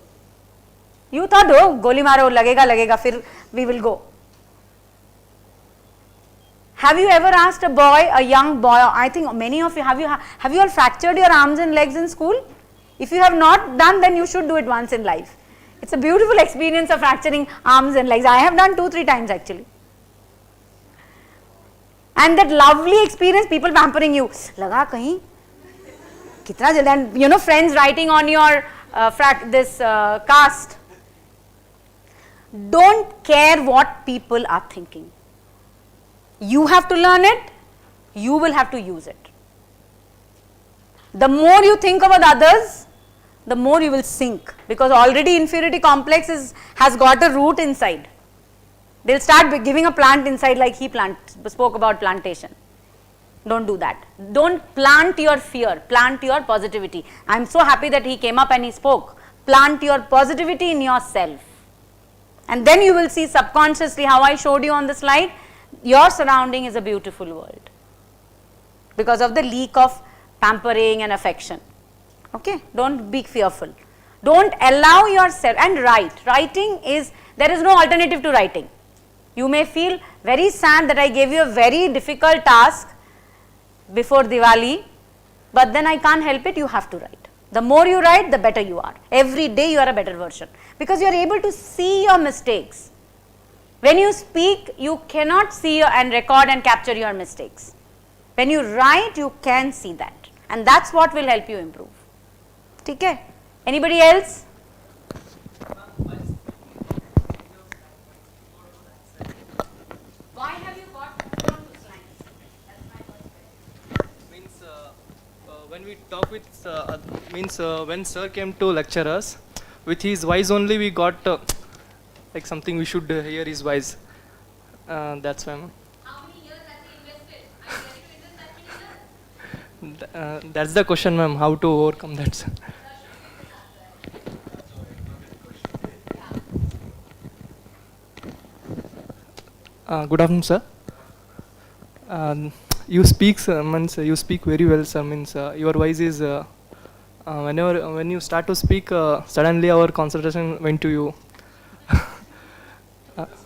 You thought, oh, goli maro, lagega, fir we will go. Have you ever asked a boy, a young boy, I think many of you, have you all fractured your arms and legs in school? If you have not done, then you should do it once in life. It's a beautiful experience of fracturing arms and legs. I have done 2-3 times actually. And that lovely experience, people pampering you. Laga kahin? Kitna jaldi? And you know, friends writing on your cast. Don't care what people are thinking. You have to learn it, you will have to use it. The more you think about others, the more you will sink, because already inferiority complex has got a root inside. They'll start giving a plant inside, like he spoke about plantation. Don't do that. Don't plant your fear, plant your positivity. I'm so happy that he came up and he spoke. Plant your positivity in yourself. And then you will see subconsciously how I showed you on the slide, your surrounding is a beautiful world because of the leak of pampering and affection. Okay, don't be fearful. Don't allow yourself, and write. Writing is, there is no alternative to writing. You may feel very sad that I gave you a very difficult task before Diwali, but then I can't help it, you have to write. The more you write, the better you are. Every day you are a better version because you are able to see your mistakes. When you speak, you cannot see and record and capture your mistakes. When you write, you can see that, and that's what will help you improve. Okay? Anybody else? Why have you got those lines? That's my first question. Means when we talk with when sir came to lecture us, with his voice only we got like something we should hear his voice. That's why. How many years have you invested? Are you ready to invest that many years? That's the question, ma'am. How to overcome that, sir? Good afternoon, sir. You speak, sir, means you speak very well, sir. Means your voice is when you start to speak, suddenly our concentration went to you. It's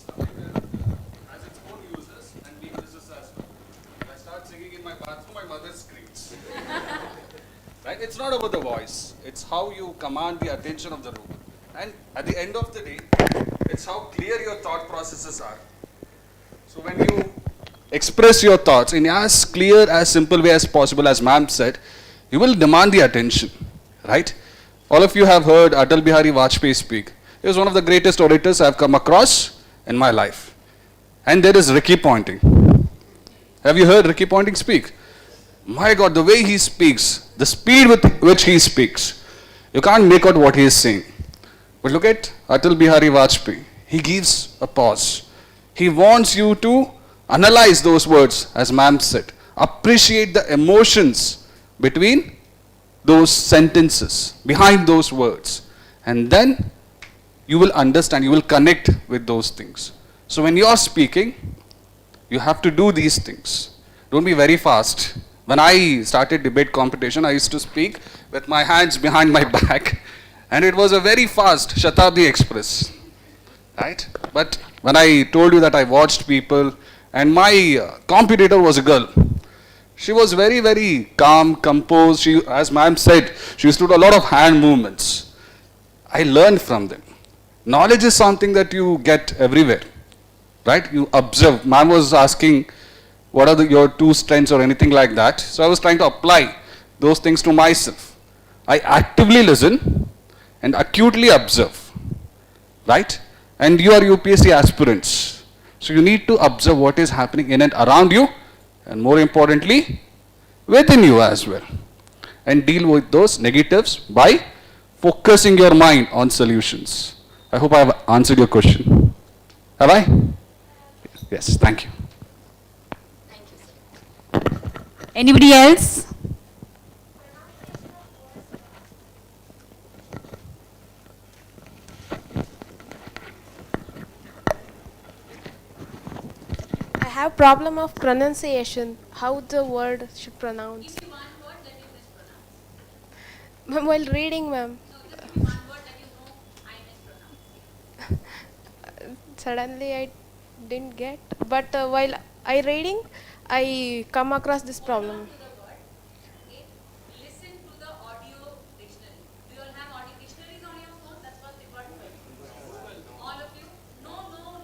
something that has its own uses and weaknesses as well. If I start singing in my bathroom, my mother screams. Right? It's not about the voice. It's how you command the attention of the room. And at the end of the day, it's how clear your thought processes are. So when you express your thoughts in as clear, as simple way as possible, as ma'am said, you will demand the attention, right? All of you have heard Atal Bihari Vajpayee speak. He was one of the greatest orators I've come across in my life. And there is Ricky Ponting. Have you heard Ricky Ponting speak? My God, the way he speaks, the speed with which he speaks, you can't make out what he is saying. But look at Atal Bihari Vajpayee. He gives a pause. He wants you to analyze those words, as ma'am said. Appreciate the emotions between those sentences, behind those words. And then you will understand, you will connect with those things. So when you are speaking, you have to do these things. Don't be very fast. When I started debate competition, I used to speak with my hands behind my back. And it was a very fast Shatabdi Express, right? But when I told you that I watched people, and my competitor was a girl. She was very, very calm, composed. She, as ma'am said, she used to do a lot of hand movements. I learned from them. Knowledge is something that you get everywhere, right? You observe. Ma'am was asking, what are your two strengths or anything like that. So I was trying to apply those things to myself. I actively listen and acutely observe, right? and you are UPSC aspirants. So you need to observe what is happening in and around you, and more importantly, within you as well, and deal with those negatives by focusing your mind on solutions. I hope I have answered your question. Have I? Yes, thank you. Anybody else? I have problem of pronunciation, how the word should pronounce. Give me one word that you mispronounce. Ma'am, while reading, ma'am, No, just give me one word that you know I mispronounced. suddenly I didn't get, but while I reading, I come across this problem. To the word, okay? Listen to the audio dictionary. Do you all have audio dictionaries on your phone? That's what's important for you. All of you? No,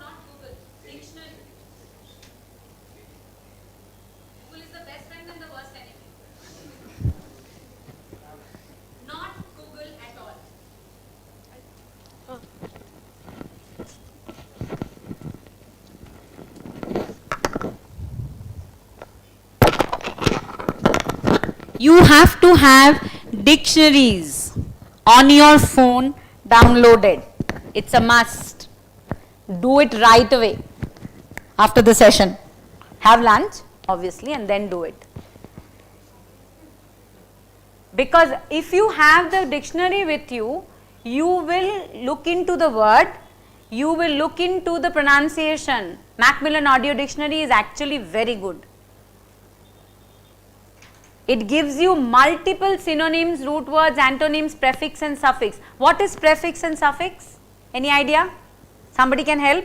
not Google. Dictionary. Google is the best friend and the worst enemy. Not Google at all. You have to have dictionaries on your phone downloaded. It's a must. Do it right away after the session. Have lunch, obviously, and then do it. Because if you have the dictionary with you, you will look into the word, you will look into the pronunciation. Macmillan Audio Dictionary is actually very good. It gives you multiple synonyms, root words, antonyms, prefix and suffix. What is prefix and suffix? Any idea? Somebody can help?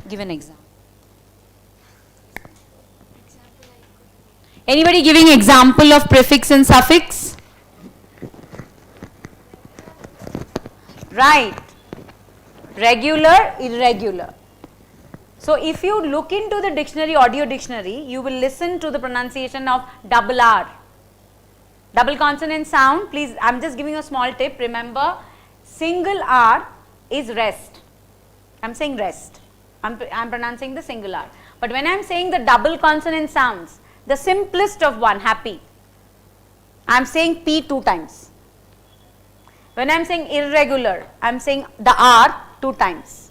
Give an example. Anybody giving example of prefix and suffix? Right. Regular, irregular. So if you look into the dictionary, audio dictionary, you will listen to the pronunciation of double R. Double consonant sound, please, I am just giving you a small tip. Remember, single R is rest. I am saying rest. I am pronouncing the single R. But when I am saying the double consonant sounds, the simplest of one, happy, I am saying P 2 times. When I am saying irregular, I am saying the R 2 times.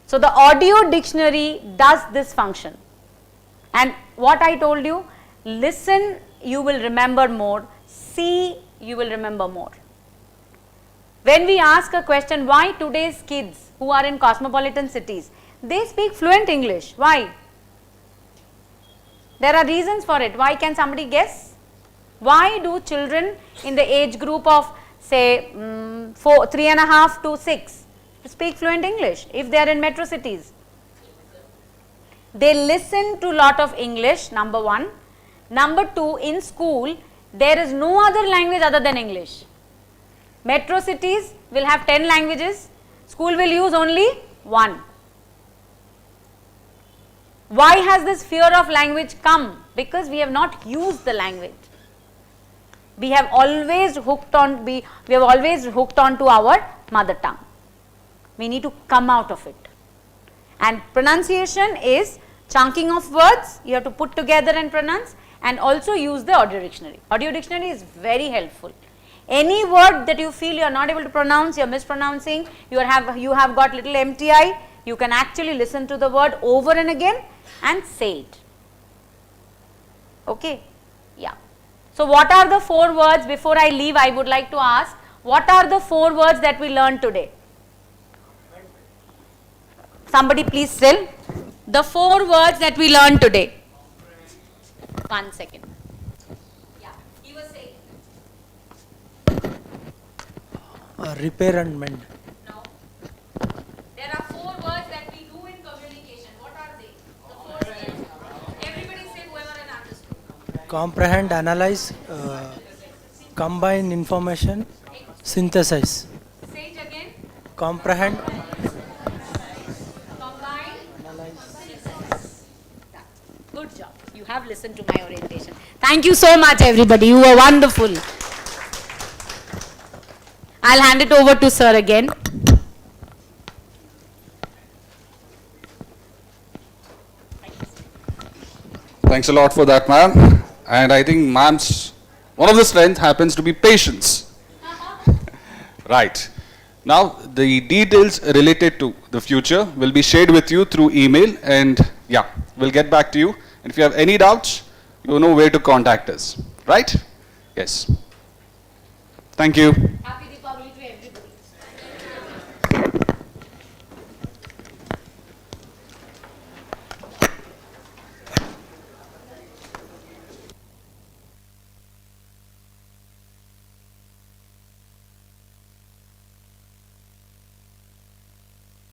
So the audio dictionary does this function. And what I told you, listen, you will remember more. See, you will remember more. When we ask a question, why today's kids who are in cosmopolitan cities, they speak fluent English. Why? There are reasons for it. Why, can somebody guess? Why do children in the age group of say 3.5 to 6 speak fluent English if they are in metro cities? They listen to lot of English, number one. Number two, in school there is no other language other than English. Metro cities will have 10 languages, school will use only one. Why has this fear of language come? Because we have not used the language. We have always hooked on, we have always hooked on to our mother tongue. We need to come out of it. And pronunciation is chunking of words, you have to put together and pronounce, and also use the audio dictionary. Audio dictionary is very helpful. Any word that you feel you are not able to pronounce, you are mispronouncing, you have got little MTI, you can actually listen to the word over and again and say it. Okay? Yeah. So what are the 4 words? Before I leave, I would like to ask, what are the 4 words that we learned today? Somebody please tell. The 4 words that we learned today. 1 second. Yeah, he was saying. Repair and mend. No. There are 4 words that we do in communication. What are they? The 4 words. Everybody say whoever has understood. Comprehend, analyze, combine information, synthesize. Say it again. Comprehend, Combine. Analyze. Good job. You have listened to my orientation. Thank you so much, everybody. You were wonderful. I'll hand it over to sir again. Thanks a lot for that, ma'am. And I think ma'am's one of the strengths happens to be patience. Right. Now, the details related to the future will be shared with you through email, and yeah, we'll get back to you. And if you have any doubts, you know where to contact us. Right? Yes. Thank you. Happy